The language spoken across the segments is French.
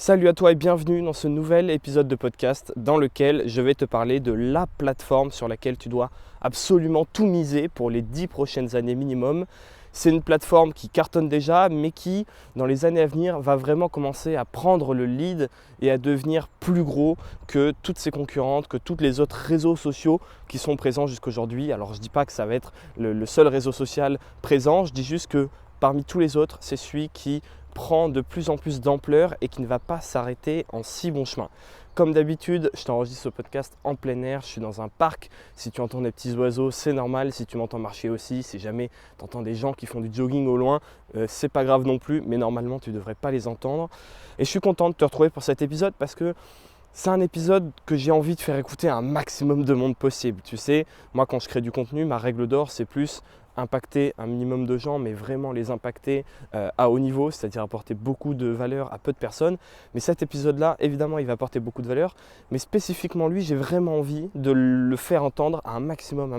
Salut à toi et bienvenue dans ce nouvel épisode de podcast dans lequel je vais te parler de la plateforme sur laquelle tu dois absolument tout miser pour les 10 prochaines années minimum. C'est une plateforme qui cartonne déjà mais qui dans les années à venir va vraiment commencer à prendre le lead et à devenir plus gros que toutes ses concurrentes, que tous les autres réseaux sociaux qui sont présents jusqu'aujourd'hui. Alors je ne dis pas que ça va être le seul réseau social présent, je dis juste que parmi tous les autres, c'est celui qui prend de plus en plus d'ampleur et qui ne va pas s'arrêter en si bon chemin. Comme d'habitude, je t'enregistre ce podcast en plein air, je suis dans un parc. Si tu entends des petits oiseaux, c'est normal. Si tu m'entends marcher aussi, si jamais tu entends des gens qui font du jogging au loin, c'est pas grave non plus, mais normalement tu ne devrais pas les entendre. Et je suis content de te retrouver pour cet épisode parce que c'est un épisode que j'ai envie de faire écouter à un maximum de monde possible. Tu sais, moi quand je crée du contenu, ma règle d'or c'est plus impacter un minimum de gens, mais vraiment les impacter à haut niveau, c'est-à-dire apporter beaucoup de valeur à peu de personnes. Mais cet épisode-là, évidemment, il va apporter beaucoup de valeur, mais spécifiquement lui, j'ai vraiment envie de le faire entendre à un maximum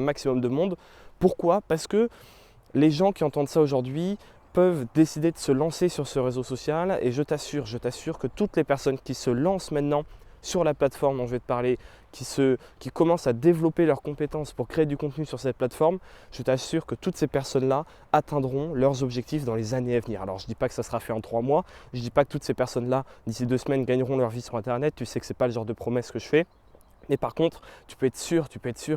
de monde. Pourquoi ? Parce que les gens qui entendent ça aujourd'hui peuvent décider de se lancer sur ce réseau social et je t'assure que toutes les personnes qui se lancent maintenant sur la plateforme dont je vais te parler, qui commencent à développer leurs compétences pour créer du contenu sur cette plateforme, je t'assure que toutes ces personnes-là atteindront leurs objectifs dans les années à venir. Alors je ne dis pas que ça sera fait en 3 mois, je ne dis pas que toutes ces personnes-là, d'ici 2 semaines, gagneront leur vie sur Internet, tu sais que ce n'est pas le genre de promesse que je fais. Mais par contre, tu peux être sûr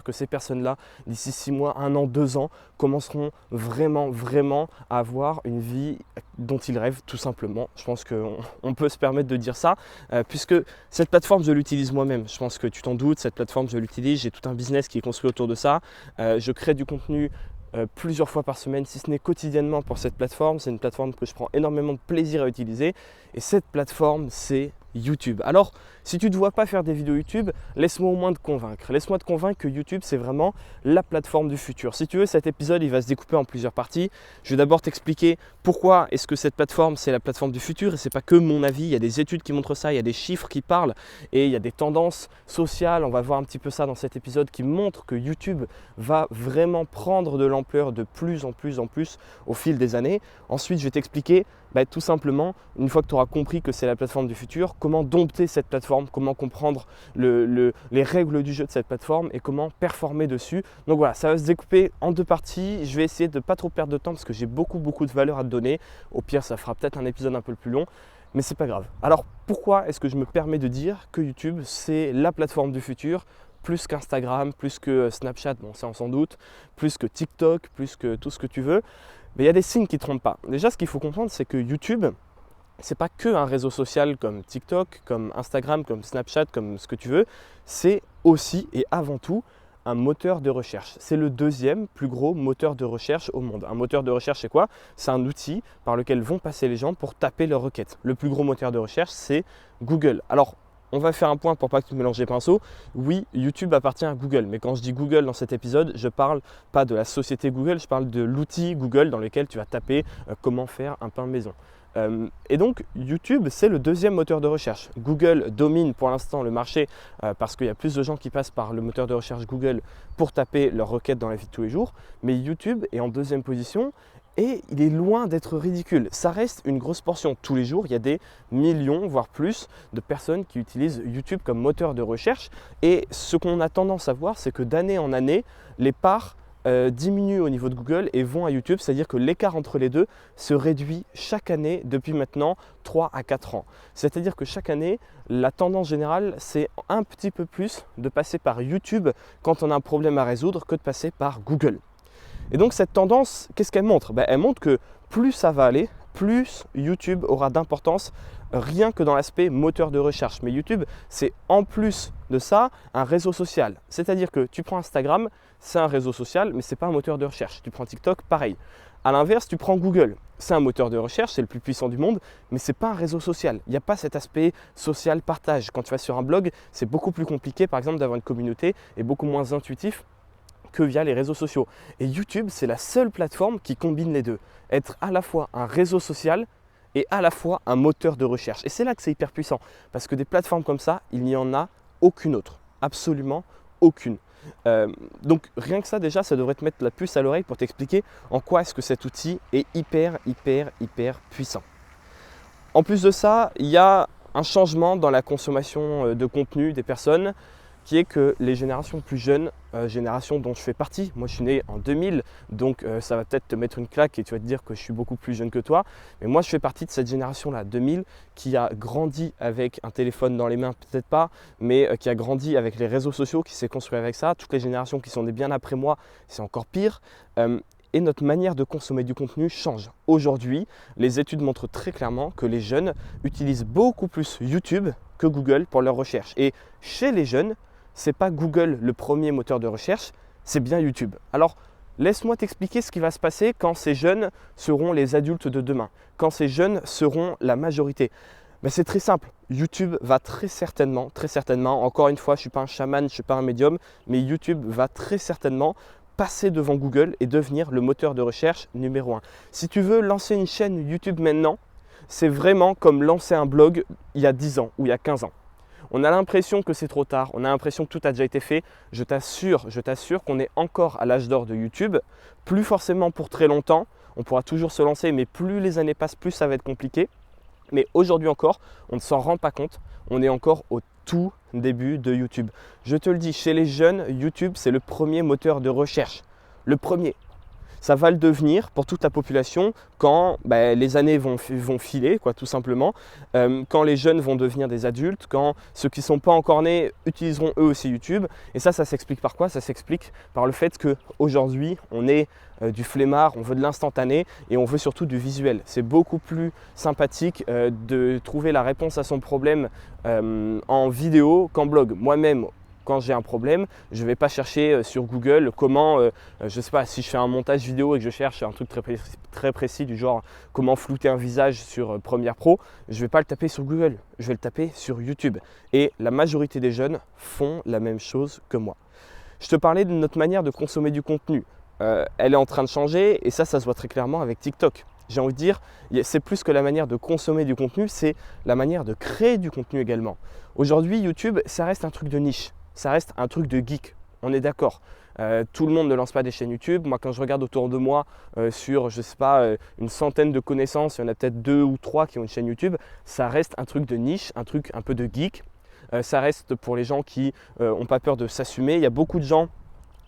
que ces personnes-là, d'ici 6 mois, 1 an, 2 ans, commenceront vraiment à avoir une vie dont ils rêvent tout simplement. Je pense qu'on peut se permettre de dire ça, puisque cette plateforme, je l'utilise moi-même. Je pense que tu t'en doutes, cette plateforme, je l'utilise. J'ai tout un business qui est construit autour de ça. Je crée du contenu plusieurs fois par semaine, si ce n'est quotidiennement pour cette plateforme. C'est une plateforme que je prends énormément de plaisir à utiliser. Et cette plateforme, c'est YouTube. Alors, si tu ne te vois pas faire des vidéos YouTube, laisse-moi au moins te convaincre. Laisse-moi te convaincre que YouTube, c'est vraiment la plateforme du futur. Si tu veux, cet épisode, il va se découper en plusieurs parties. Je vais d'abord t'expliquer pourquoi est-ce que cette plateforme, c'est la plateforme du futur. Et ce n'est pas que mon avis, il y a des études qui montrent ça, il y a des chiffres qui parlent et il y a des tendances sociales. On va voir un petit peu ça dans cet épisode qui montre que YouTube va vraiment prendre de l'ampleur de plus en plus au fil des années. Ensuite, je vais t'expliquer tout simplement, une fois que tu auras compris que c'est la plateforme du futur, comment dompter cette plateforme, comment comprendre les règles du jeu de cette plateforme et comment performer dessus. Donc voilà, ça va se découper en 2 parties. Je vais essayer de ne pas trop perdre de temps parce que j'ai beaucoup de valeur à te donner. Au pire, ça fera peut-être un épisode un peu plus long, mais c'est pas grave. Alors pourquoi est-ce que je me permets de dire que YouTube, c'est la plateforme du futur ? Plus qu'Instagram, plus que Snapchat, bon ça on s'en doute, plus que TikTok, plus que tout ce que tu veux. Mais il y a des signes qui ne trompent pas. Déjà, ce qu'il faut comprendre, c'est que YouTube, ce n'est pas que un réseau social comme TikTok, comme Instagram, comme Snapchat, comme ce que tu veux. C'est aussi et avant tout un moteur de recherche. C'est le 2e plus gros moteur de recherche au monde. Un moteur de recherche, c'est quoi ? C'est un outil par lequel vont passer les gens pour taper leurs requêtes. Le plus gros moteur de recherche, c'est Google. Alors, on va faire un point pour pas que tu mélanges les pinceaux. Oui, YouTube appartient à Google, mais quand je dis Google dans cet épisode, je ne parle pas de la société Google, je parle de l'outil Google dans lequel tu vas taper comment faire un pain maison. Et donc YouTube, c'est le 2e moteur de recherche. Google domine pour l'instant le marché parce qu'il y a plus de gens qui passent par le moteur de recherche Google pour taper leurs requêtes dans la vie de tous les jours. Mais YouTube est en 2e position. Et il est loin d'être ridicule. Ça reste une grosse portion. Tous les jours, il y a des millions, voire plus, de personnes qui utilisent YouTube comme moteur de recherche. Et ce qu'on a tendance à voir, c'est que d'année en année, les parts diminuent au niveau de Google et vont à YouTube. C'est-à-dire que l'écart entre les deux se réduit chaque année depuis maintenant 3 à 4 ans. C'est-à-dire que chaque année, la tendance générale, c'est un petit peu plus de passer par YouTube quand on a un problème à résoudre que de passer par Google. Et donc cette tendance, qu'est-ce qu'elle montre ? Elle montre que plus ça va aller, plus YouTube aura d'importance rien que dans l'aspect moteur de recherche. Mais YouTube, c'est en plus de ça un réseau social. C'est-à-dire que tu prends Instagram, c'est un réseau social, mais ce n'est pas un moteur de recherche. Tu prends TikTok, pareil. A l'inverse, tu prends Google, c'est un moteur de recherche, c'est le plus puissant du monde, mais ce n'est pas un réseau social. Il n'y a pas cet aspect social partage. Quand tu vas sur un blog, c'est beaucoup plus compliqué, par exemple, d'avoir une communauté et beaucoup moins intuitif que via les réseaux sociaux. Et YouTube, c'est la seule plateforme qui combine les deux. Être à la fois un réseau social et à la fois un moteur de recherche. Et c'est là que c'est hyper puissant. Parce que des plateformes comme ça, il n'y en a aucune autre. Absolument aucune. Donc rien que ça déjà, ça devrait te mettre la puce à l'oreille pour t'expliquer en quoi est-ce que cet outil est hyper puissant. En plus de ça, il y a un changement dans la consommation de contenu des personnes qui est que les générations plus jeunes, génération dont je fais partie, moi je suis né en 2000, donc ça va peut-être te mettre une claque et tu vas te dire que je suis beaucoup plus jeune que toi, mais moi je fais partie de cette génération-là, 2000, qui a grandi avec un téléphone dans les mains, peut-être pas, mais qui a grandi avec les réseaux sociaux, qui s'est construit avec ça. Toutes les générations qui sont nées bien après moi, c'est encore pire. Et notre manière de consommer du contenu change. Aujourd'hui, les études montrent très clairement que les jeunes utilisent beaucoup plus YouTube que Google pour leurs recherches. Et chez les jeunes, c'est pas Google le premier moteur de recherche, c'est bien YouTube. Alors, laisse-moi t'expliquer ce qui va se passer quand ces jeunes seront les adultes de demain, quand ces jeunes seront la majorité. Ben, c'est très simple. YouTube va très certainement, encore une fois, je ne suis pas un chaman, je ne suis pas un médium, mais YouTube va très certainement passer devant Google et devenir le moteur de recherche numéro 1. Si tu veux lancer une chaîne YouTube maintenant, c'est vraiment comme lancer un blog il y a 10 ans ou il y a 15 ans. On a l'impression que c'est trop tard, on a l'impression que tout a déjà été fait. Je t'assure qu'on est encore à l'âge d'or de YouTube, plus forcément pour très longtemps. On pourra toujours se lancer, mais plus les années passent, plus ça va être compliqué. Mais aujourd'hui encore, on ne s'en rend pas compte, on est encore au tout début de YouTube. Je te le dis, chez les jeunes, YouTube, c'est le premier moteur de recherche. Le premier. Ça va le devenir pour toute la population quand les années vont filer, quoi, tout simplement. Quand les jeunes vont devenir des adultes, quand ceux qui ne sont pas encore nés utiliseront eux aussi YouTube. Et ça s'explique par quoi? Ça s'explique par le fait qu'aujourd'hui, on est du flemmard, on veut de l'instantané et on veut surtout du visuel. C'est beaucoup plus sympathique de trouver la réponse à son problème en vidéo qu'en blog. Moi-même, quand j'ai un problème, je ne vais pas chercher sur Google comment, je ne sais pas, si je fais un montage vidéo et que je cherche un truc très précis du genre comment flouter un visage sur Premiere Pro, je ne vais pas le taper sur Google, je vais le taper sur YouTube. Et la majorité des jeunes font la même chose que moi. Je te parlais de notre manière de consommer du contenu. Elle est en train de changer et ça se voit très clairement avec TikTok. J'ai envie de dire, c'est plus que la manière de consommer du contenu, c'est la manière de créer du contenu également. Aujourd'hui, YouTube, ça reste un truc de niche. Ça reste un truc de geek, on est d'accord. Tout le monde ne lance pas des chaînes YouTube. Moi, quand je regarde autour de moi sur, je sais pas, une centaine de connaissances, il y en a peut-être 2 ou 3 qui ont une chaîne YouTube. Ça reste un truc de niche, un truc un peu de geek. Ça reste pour les gens qui n'ont pas peur de s'assumer. Il y a beaucoup de gens,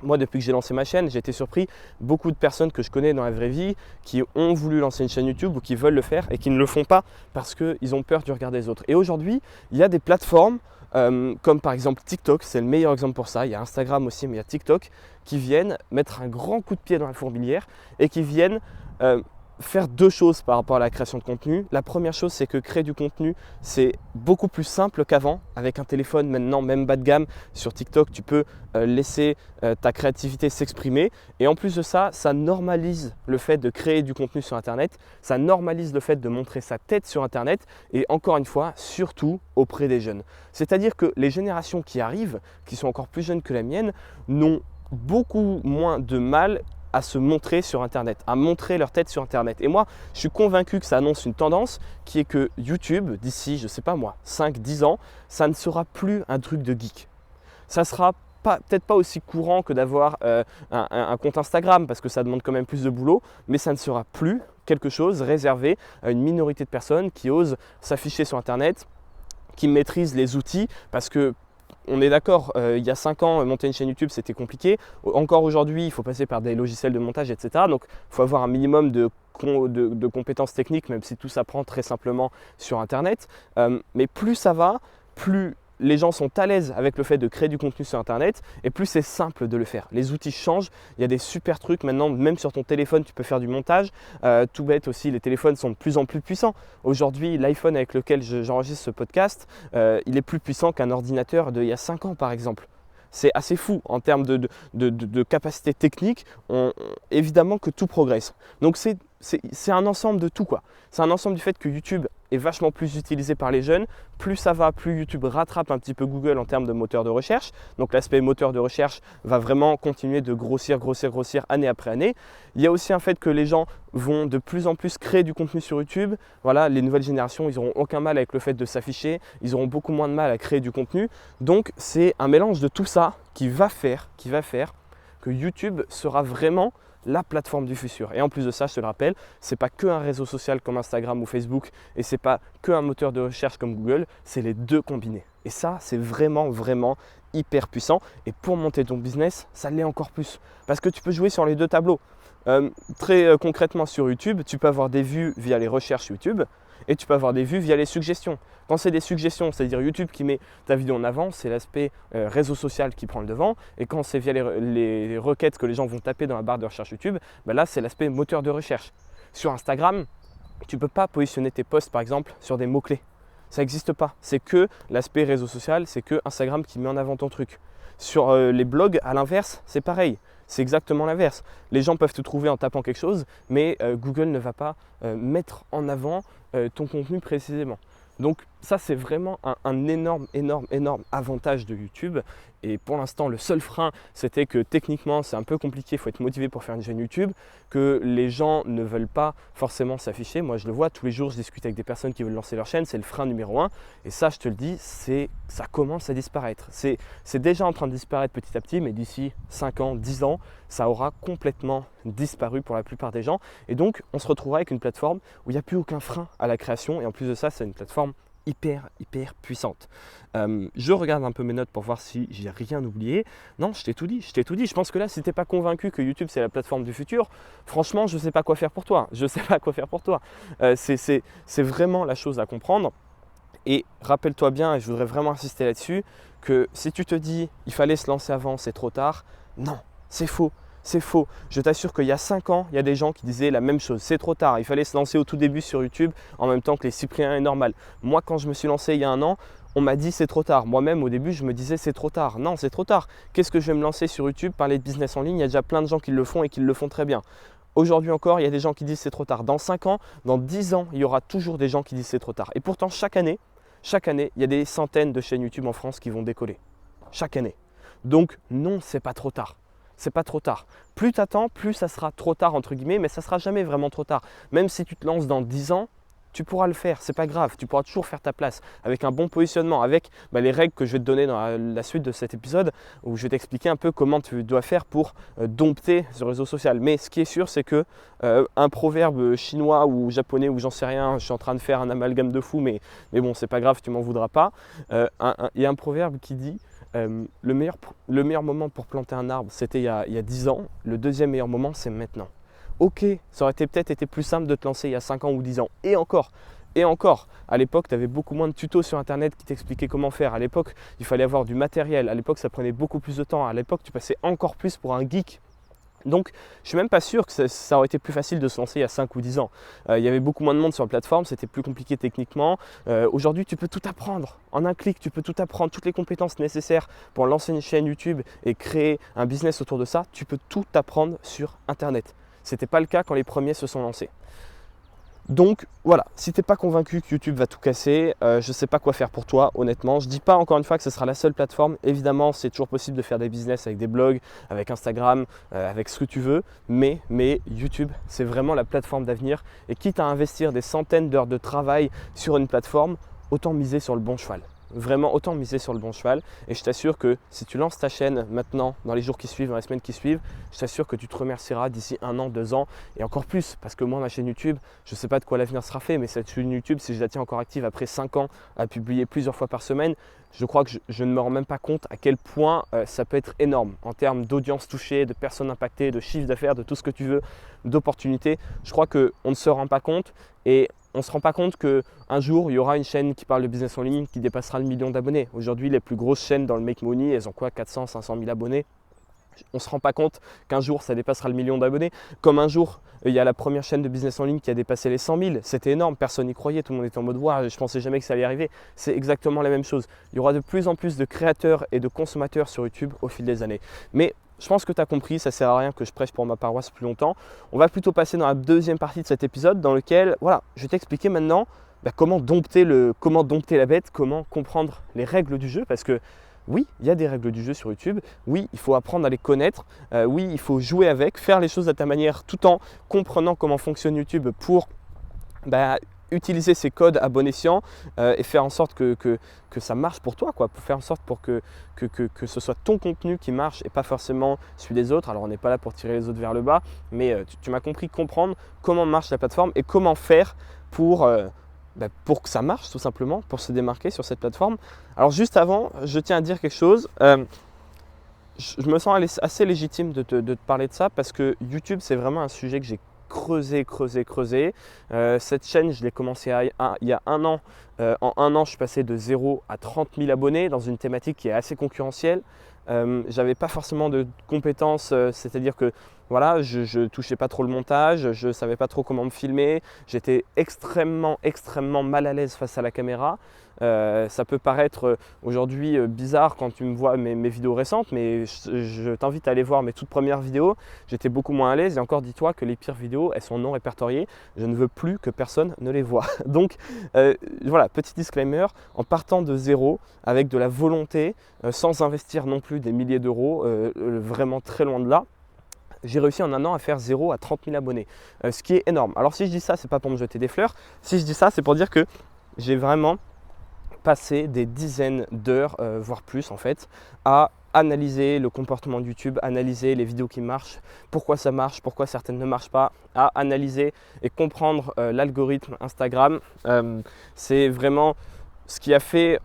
moi depuis que j'ai lancé ma chaîne, j'ai été surpris, beaucoup de personnes que je connais dans la vraie vie qui ont voulu lancer une chaîne YouTube ou qui veulent le faire et qui ne le font pas parce qu'ils ont peur du regard des autres. Et aujourd'hui, il y a des plateformes comme par exemple TikTok, c'est le meilleur exemple pour ça. Il y a Instagram aussi, mais il y a TikTok qui viennent mettre un grand coup de pied dans la fourmilière et qui viennent faire 2 choses par rapport à la création de contenu. La première chose, c'est que créer du contenu, c'est beaucoup plus simple qu'avant. Avec un téléphone maintenant, même bas de gamme, sur TikTok, tu peux laisser ta créativité s'exprimer. Et en plus de ça, ça normalise le fait de créer du contenu sur Internet. Ça normalise le fait de montrer sa tête sur Internet. Et encore une fois, surtout auprès des jeunes. C'est-à-dire que les générations qui arrivent, qui sont encore plus jeunes que la mienne, n'ont beaucoup moins de mal à se montrer sur Internet, à montrer leur tête sur Internet. Et moi, je suis convaincu que ça annonce une tendance qui est que YouTube, d'ici, je ne sais pas moi, 5-10 ans, ça ne sera plus un truc de geek. Ça sera peut-être pas aussi courant que d'avoir un compte Instagram parce que ça demande quand même plus de boulot, mais ça ne sera plus quelque chose réservé à une minorité de personnes qui osent s'afficher sur Internet, qui maîtrisent les outils parce que on est d'accord, il y a 5 ans, monter une chaîne YouTube, c'était compliqué. Encore aujourd'hui, il faut passer par des logiciels de montage, etc. Donc, il faut avoir un minimum de compétences techniques, même si tout s'apprend très simplement sur Internet. Mais plus ça va, plus les gens sont à l'aise avec le fait de créer du contenu sur Internet et plus c'est simple de le faire. Les outils changent, il y a des super trucs maintenant, même sur ton téléphone, tu peux faire du montage. Tout bête aussi, les téléphones sont de plus en plus puissants. Aujourd'hui, l'iPhone avec lequel j'enregistre ce podcast, il est plus puissant qu'un ordinateur d'il y a 5 ans par exemple. C'est assez fou en termes de capacité technique. Évidemment que tout progresse. Donc c'est un ensemble de tout, quoi. C'est un ensemble du fait que YouTube est vachement plus utilisé par les jeunes. Plus ça va, plus YouTube rattrape un petit peu Google en termes de moteur de recherche. Donc l'aspect moteur de recherche va vraiment continuer de grossir année après année. Il y a aussi un fait que les gens vont de plus en plus créer du contenu sur YouTube. Voilà, les nouvelles générations, ils n'auront aucun mal avec le fait de s'afficher. Ils auront beaucoup moins de mal à créer du contenu. Donc c'est un mélange de tout ça qui va faire que YouTube sera vraiment la plateforme du futur. Et en plus de ça, je te le rappelle, ce n'est pas qu'un réseau social comme Instagram ou Facebook et ce n'est pas qu'un moteur de recherche comme Google, c'est les deux combinés. Et ça, c'est vraiment, vraiment hyper puissant. Et pour monter ton business, ça l'est encore plus. Parce que tu peux jouer sur les deux tableaux. Très concrètement sur YouTube, tu peux avoir des vues via les recherches YouTube et tu peux avoir des vues via les suggestions. Quand c'est des suggestions, c'est-à-dire YouTube qui met ta vidéo en avant, c'est l'aspect réseau social qui prend le devant. Et quand c'est via les requêtes que les gens vont taper dans la barre de recherche YouTube, là c'est l'aspect moteur de recherche. Sur Instagram, tu ne peux pas positionner tes posts par exemple sur des mots-clés. Ça n'existe pas. C'est que l'aspect réseau social, c'est que Instagram qui met en avant ton truc. Sur les blogs, à l'inverse, c'est pareil. C'est exactement l'inverse. Les gens peuvent te trouver en tapant quelque chose, mais Google ne va pas mettre en avant ton contenu précisément. Donc ça, c'est vraiment un énorme avantage de YouTube. Et pour l'instant, le seul frein, c'était que techniquement, c'est un peu compliqué. Il faut être motivé pour faire une chaîne YouTube, que les gens ne veulent pas forcément s'afficher. Moi, je le vois tous les jours, je discute avec des personnes qui veulent lancer leur chaîne. C'est le frein numéro 1. Et ça, je te le dis, ça commence à disparaître. C'est déjà en train de disparaître petit à petit, mais d'ici 5 ans, 10 ans, ça aura complètement disparu pour la plupart des gens. Et donc, on se retrouvera avec une plateforme où il n'y a plus aucun frein à la création. Et en plus de ça, c'est une plateforme hyper puissante. Je regarde un peu mes notes pour voir si j'ai rien oublié. Non, je t'ai tout dit. Je pense que là, si tu n'es pas convaincu que YouTube c'est la plateforme du futur, franchement, je ne sais pas quoi faire pour toi. C'est vraiment la chose à comprendre. Et rappelle-toi bien, et je voudrais vraiment insister là-dessus, que si tu te dis il fallait se lancer avant, c'est trop tard, non, c'est faux. C'est faux. Je t'assure qu'il y a 5 ans, il y a des gens qui disaient la même chose. C'est trop tard. Il fallait se lancer au tout début sur YouTube en même temps que les Cypriens et Normal. Moi, quand je me suis lancé il y a 1 an, on m'a dit c'est trop tard. Moi-même, au début, je me disais c'est trop tard. Non, c'est trop tard. Qu'est-ce que je vais me lancer sur YouTube, parler de business en ligne? Il y a déjà plein de gens qui le font et qui le font très bien. Aujourd'hui encore, il y a des gens qui disent c'est trop tard. Dans 5 ans, dans 10 ans, il y aura toujours des gens qui disent c'est trop tard. Et pourtant, chaque année, il y a des centaines de chaînes YouTube en France qui vont décoller. Chaque année. Donc non, c'est pas trop tard. C'est pas trop tard. Plus tu attends, plus ça sera trop tard entre guillemets, mais ça sera jamais vraiment trop tard. Même si tu te lances dans 10 ans, tu pourras le faire, c'est pas grave, tu pourras toujours faire ta place avec un bon positionnement, avec les règles que je vais te donner dans la suite de cet épisode où je vais t'expliquer un peu comment tu dois faire pour dompter ce réseau social. Mais ce qui est sûr, c'est que un proverbe chinois ou japonais ou j'en sais rien, je suis en train de faire un amalgame de fou, mais bon, c'est pas grave, tu m'en voudras pas. Il y a un proverbe qui dit le meilleur moment pour planter un arbre, c'était il y a 10 ans. Le deuxième meilleur moment, c'est maintenant. Ok, ça aurait peut-être été plus simple de te lancer il y a 5 ans ou 10 ans. Et encore, à l'époque, tu avais beaucoup moins de tutos sur Internet qui t'expliquaient comment faire. À l'époque, il fallait avoir du matériel. À l'époque, ça prenait beaucoup plus de temps. À l'époque, tu passais encore plus pour un geek. Donc, je ne suis même pas sûr que ça aurait été plus facile de se lancer il y a 5 ou 10 ans. Il y avait beaucoup moins de monde sur la plateforme, c'était plus compliqué techniquement. Aujourd'hui, tu peux tout apprendre. En un clic, tu peux tout apprendre, toutes les compétences nécessaires pour lancer une chaîne YouTube et créer un business autour de ça. Tu peux tout apprendre sur Internet. Ce n'était pas le cas quand les premiers se sont lancés. Donc voilà, si tu n'es pas convaincu que YouTube va tout casser, je ne sais pas quoi faire pour toi, honnêtement. Je ne dis pas encore une fois que ce sera la seule plateforme. Évidemment, c'est toujours possible de faire des business avec des blogs, avec Instagram, avec ce que tu veux. Mais YouTube, c'est vraiment la plateforme d'avenir. Et quitte à investir des centaines d'heures de travail sur une plateforme, autant miser sur le bon cheval. Vraiment, autant miser sur le bon cheval. Et je t'assure que si tu lances ta chaîne maintenant, dans les jours qui suivent, dans les semaines qui suivent, je t'assure que tu te remercieras d'ici 1 an, 2 ans et encore plus. Parce que moi, ma chaîne YouTube, je ne sais pas de quoi l'avenir sera fait, mais cette chaîne YouTube, si je la tiens encore active après 5 ans à publier plusieurs fois par semaine, je crois que je ne me rends même pas compte à quel point ça peut être énorme en termes d'audience touchée, de personnes impactées, de chiffre d'affaires, de tout ce que tu veux, d'opportunités. Je crois qu'on ne se rend pas compte et on ne se rend pas compte qu'un jour, il y aura une chaîne qui parle de business en ligne qui dépassera le 1 million d'abonnés. Aujourd'hui, les plus grosses chaînes dans le Make Money, elles ont quoi, 400, 500 000 abonnés. On ne se rend pas compte qu'un jour, ça dépassera le 1 million d'abonnés. Comme un jour, il y a la première chaîne de business en ligne qui a dépassé les 100 000. C'était énorme, personne n'y croyait. Tout le monde était en mode « Waouh, je ne pensais jamais que ça allait arriver ». C'est exactement la même chose. Il y aura de plus en plus de créateurs et de consommateurs sur YouTube au fil des années. Mais je pense que tu as compris, ça ne sert à rien que je prêche pour ma paroisse plus longtemps. On va plutôt passer dans la deuxième partie de cet épisode dans lequel, voilà, je vais t'expliquer maintenant comment dompter la bête, comment comprendre les règles du jeu. Parce que oui, il y a des règles du jeu sur YouTube. Oui, il faut apprendre à les connaître. Oui, il faut jouer avec, faire les choses à ta manière tout en comprenant comment fonctionne YouTube pour utiliser ces codes à bon escient et faire en sorte que ça marche pour toi, quoi. Pour faire en sorte pour que ce soit ton contenu qui marche et pas forcément celui des autres. Alors on n'est pas là pour tirer les autres vers le bas, mais tu m'as compris, comprendre comment marche la plateforme et comment faire pour que ça marche tout simplement, pour se démarquer sur cette plateforme. Alors juste avant, je tiens à dire quelque chose. Je me sens assez légitime de te parler de ça parce que YouTube, c'est vraiment un sujet que j'ai creusé. Cette chaîne, je l'ai commencé il y a 1 an. En 1 an, je suis passé de 0 à 30 000 abonnés dans une thématique qui est assez concurrentielle. J'avais pas forcément de compétences, c'est-à-dire que voilà, je touchais pas trop le montage, je savais pas trop comment me filmer, j'étais extrêmement mal à l'aise face à la caméra. Ça peut paraître aujourd'hui bizarre quand tu me vois mes vidéos récentes, mais je t'invite à aller voir mes toutes premières vidéos. J'étais beaucoup moins à l'aise et encore dis-toi que les pires vidéos, elles sont non répertoriées. Je ne veux plus que personne ne les voit. Donc voilà, petit disclaimer, en partant de zéro, avec de la volonté, sans investir non plus des milliers d'euros, vraiment très loin de là, j'ai réussi en 1 an à faire 0 à 30 000 abonnés, ce qui est énorme. Alors si je dis ça, c'est pas pour me jeter des fleurs. Si je dis ça, c'est pour dire que j'ai vraiment passé des dizaines d'heures, voire plus en fait, à analyser le comportement de YouTube, analyser les vidéos qui marchent, pourquoi ça marche, pourquoi certaines ne marchent pas, à analyser et comprendre l'algorithme Instagram. C'est vraiment ce qui a fait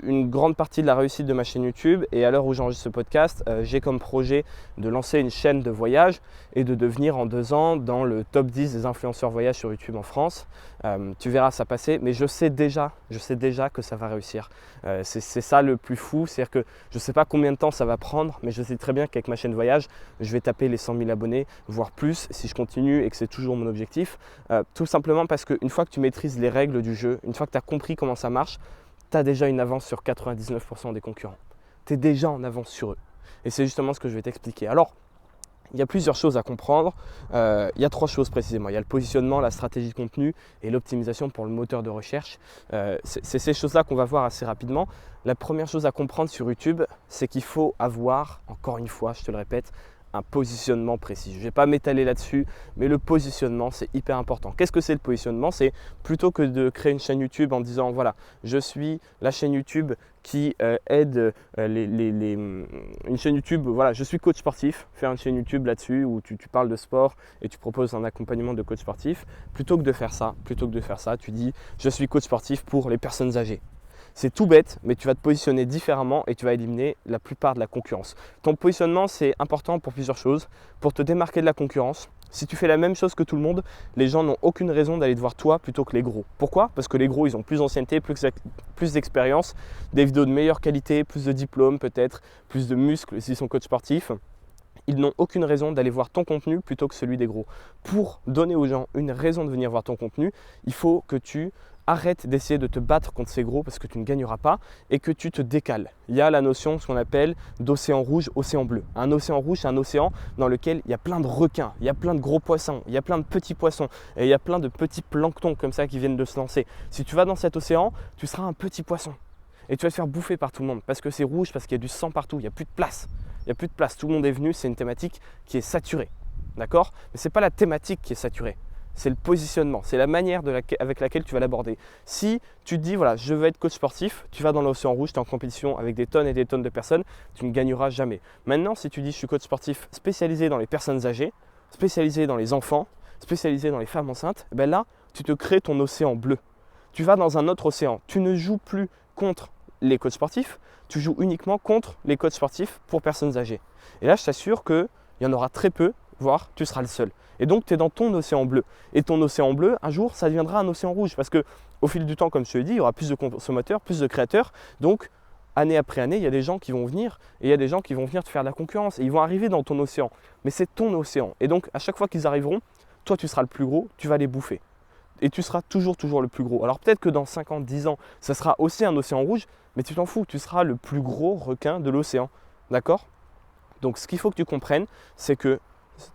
une grande partie de la réussite de ma chaîne YouTube. Et à l'heure où j'enregistre ce podcast, j'ai comme projet de lancer une chaîne de voyage et de devenir en 2 ans dans le top 10 des influenceurs voyage sur YouTube en France. Tu verras ça passer, mais je sais déjà que ça va réussir. C'est ça le plus fou, c'est-à-dire que je ne sais pas combien de temps ça va prendre, mais je sais très bien qu'avec ma chaîne voyage, je vais taper les 100 000 abonnés, voire plus, si je continue et que c'est toujours mon objectif. Tout simplement parce qu'une fois que tu maîtrises les règles du jeu, une fois que tu as compris comment ça marche, tu as déjà une avance sur 99% des concurrents. Tu es déjà en avance sur eux. Et c'est justement ce que je vais t'expliquer. Alors, il y a plusieurs choses à comprendre. Il y a 3 choses précisément. Il y a le positionnement, la stratégie de contenu et l'optimisation pour le moteur de recherche. C'est ces choses-là qu'on va voir assez rapidement. La première chose à comprendre sur YouTube, c'est qu'il faut avoir, encore une fois, je te le répète, un positionnement précis. Je ne vais pas m'étaler là-dessus, mais le positionnement, c'est hyper important. Qu'est-ce que c'est le positionnement? C'est plutôt que de créer une chaîne YouTube en disant, voilà, je suis la chaîne YouTube qui aide une chaîne YouTube, voilà, je suis coach sportif, faire une chaîne YouTube là-dessus où tu parles de sport et tu proposes un accompagnement de coach sportif. Plutôt que de faire ça, tu dis, je suis coach sportif pour les personnes âgées. C'est tout bête, mais tu vas te positionner différemment et tu vas éliminer la plupart de la concurrence. Ton positionnement, c'est important pour plusieurs choses. Pour te démarquer de la concurrence, si tu fais la même chose que tout le monde, les gens n'ont aucune raison d'aller te voir toi plutôt que les gros. Pourquoi? Parce que les gros, ils ont plus d'ancienneté, plus d'expérience, des vidéos de meilleure qualité, plus de diplômes peut-être, plus de muscles s'ils sont coachs sportifs. Ils n'ont aucune raison d'aller voir ton contenu plutôt que celui des gros. Pour donner aux gens une raison de venir voir ton contenu, il faut que tu arrête d'essayer de te battre contre ces gros parce que tu ne gagneras pas et que tu te décales. Il y a la notion, ce qu'on appelle d'océan rouge, océan bleu. Un océan rouge, c'est un océan dans lequel il y a plein de requins, il y a plein de gros poissons, il y a plein de petits poissons et il y a plein de petits planctons comme ça qui viennent de se lancer. Si tu vas dans cet océan, tu seras un petit poisson et tu vas te faire bouffer par tout le monde parce que c'est rouge, parce qu'il y a du sang partout, il n'y a plus de place. Il n'y a plus de place, tout le monde est venu, c'est une thématique qui est saturée. D'accord? Mais ce n'est pas la thématique qui est saturée. C'est le positionnement, c'est la manière avec laquelle tu vas l'aborder. Si tu te dis, voilà, je veux être coach sportif, tu vas dans l'océan rouge, tu es en compétition avec des tonnes et des tonnes de personnes, tu ne gagneras jamais. Maintenant, si tu dis, je suis coach sportif spécialisé dans les personnes âgées, spécialisé dans les enfants, spécialisé dans les femmes enceintes, ben là, tu te crées ton océan bleu. Tu vas dans un autre océan. Tu ne joues plus contre les coachs sportifs, tu joues uniquement contre les coachs sportifs pour personnes âgées. Et là, je t'assure qu'il y en aura très peu, voire tu seras le seul. Et donc, tu es dans ton océan bleu. Et ton océan bleu, un jour, ça deviendra un océan rouge. Parce qu'au fil du temps, comme je te l'ai dit, il y aura plus de consommateurs, plus de créateurs. Donc, année après année, il y a des gens qui vont venir et il y a des gens qui vont venir te faire de la concurrence. Et ils vont arriver dans ton océan. Mais c'est ton océan. Et donc, à chaque fois qu'ils arriveront, toi, tu seras le plus gros, tu vas les bouffer. Et tu seras toujours le plus gros. Alors, peut-être que dans 5 ans, 10 ans, ça sera aussi un océan rouge. Mais tu t'en fous, tu seras le plus gros requin de l'océan. D'accord? Donc, ce qu'il faut que tu comprennes, c'est que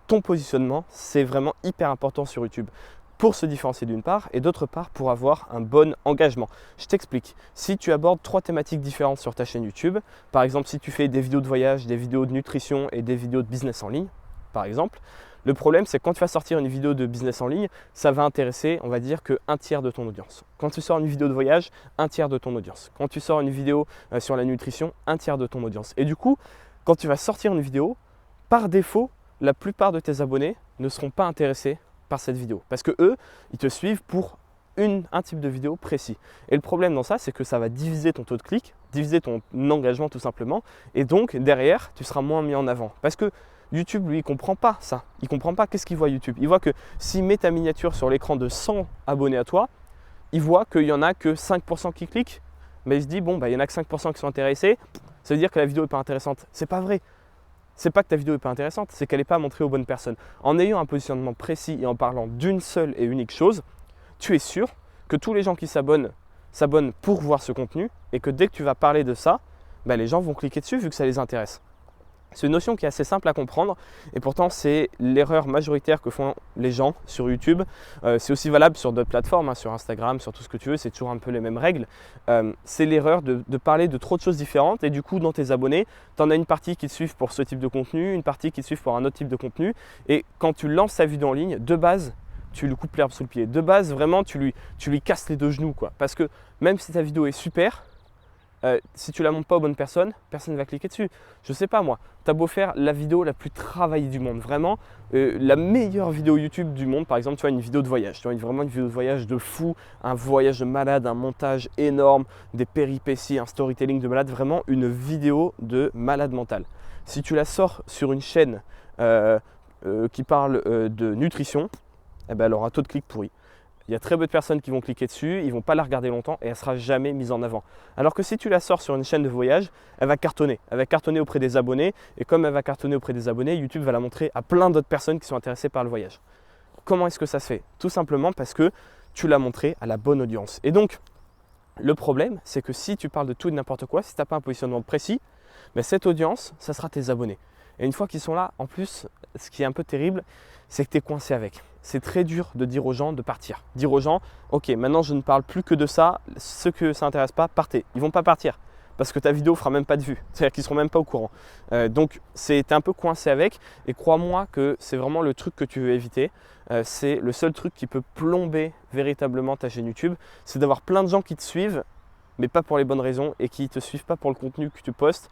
ton positionnement, c'est vraiment hyper important sur YouTube pour se différencier d'une part et d'autre part pour avoir un bon engagement. Je t'explique. Si tu abordes 3 thématiques différentes sur ta chaîne YouTube, par exemple si tu fais des vidéos de voyage, des vidéos de nutrition et des vidéos de business en ligne, par exemple. Le problème, c'est que quand tu vas sortir une vidéo de business en ligne, ça va intéresser, on va dire, qu'un tiers de ton audience. Quand tu sors une vidéo de voyage, un tiers de ton audience. Quand tu sors une vidéo sur la nutrition, un tiers de ton audience. Et du coup, quand tu vas sortir une vidéo, par défaut, la plupart de tes abonnés ne seront pas intéressés par cette vidéo. Parce que eux, ils te suivent pour un type de vidéo précis. Et le problème dans ça, c'est que ça va diviser ton taux de clic, diviser ton engagement tout simplement. Et donc, derrière, tu seras moins mis en avant. Parce que YouTube, lui, il ne comprend pas ça. Il ne comprend pas qu'est-ce qu'il voit YouTube. Il voit que s'il met ta miniature sur l'écran de 100 abonnés à toi, il voit qu'il n'y en a que 5% qui cliquent. Mais il se dit, bon, il y en a que 5% qui sont intéressés. Ça veut dire que la vidéo n'est pas intéressante. C'est pas vrai. C'est pas que ta vidéo n'est pas intéressante, c'est qu'elle n'est pas montrée aux bonnes personnes. En ayant un positionnement précis et en parlant d'une seule et unique chose, tu es sûr que tous les gens qui s'abonnent pour voir ce contenu et que dès que tu vas parler de ça, les gens vont cliquer dessus vu que ça les intéresse. C'est une notion qui est assez simple à comprendre et pourtant c'est l'erreur majoritaire que font les gens sur YouTube. C'est aussi valable sur d'autres plateformes, sur Instagram, sur tout ce que tu veux, c'est toujours un peu les mêmes règles. C'est l'erreur de parler de trop de choses différentes et du coup dans tes abonnés, tu en as une partie qui te suivent pour ce type de contenu, une partie qui te suivent pour un autre type de contenu et quand tu lances ta vidéo en ligne, de base, tu lui coupes l'herbe sous le pied. De base, vraiment, tu lui casses les deux genoux, quoi. Parce que même si ta vidéo est super, si tu la montres pas aux bonnes personnes, personne ne va cliquer dessus. Je sais pas moi, tu as beau faire la vidéo la plus travaillée du monde, vraiment la meilleure vidéo YouTube du monde, par exemple, tu vois une vidéo de voyage, tu vois vraiment une vidéo de voyage de fou, un voyage de malade, un montage énorme, des péripéties, un storytelling de malade, vraiment une vidéo de malade mental. Si tu la sors sur une chaîne qui parle de nutrition, elle aura un taux de clic pourri. Il y a très peu de personnes qui vont cliquer dessus, ils ne vont pas la regarder longtemps et elle ne sera jamais mise en avant. Alors que si tu la sors sur une chaîne de voyage, elle va cartonner. Elle va cartonner auprès des abonnés et comme elle va cartonner auprès des abonnés, YouTube va la montrer à plein d'autres personnes qui sont intéressées par le voyage. Comment est-ce que ça se fait? Tout simplement parce que tu l'as montré à la bonne audience. Et donc, le problème, c'est que si tu parles de tout et de n'importe quoi, si tu n'as pas un positionnement précis, cette audience, ça sera tes abonnés. Et une fois qu'ils sont là, en plus, ce qui est un peu terrible, c'est que tu es coincé avec. C'est très dur de dire aux gens de partir. Dire aux gens, ok, maintenant je ne parle plus que de ça, ceux que ça n'intéresse pas, partez. Ils ne vont pas partir parce que ta vidéo ne fera même pas de vues. C'est-à-dire qu'ils ne seront même pas au courant. Donc, tu es un peu coincé avec et crois-moi que c'est vraiment le truc que tu veux éviter. C'est le seul truc qui peut plomber véritablement ta chaîne YouTube. C'est d'avoir plein de gens qui te suivent mais pas pour les bonnes raisons et qui ne te suivent pas pour le contenu que tu postes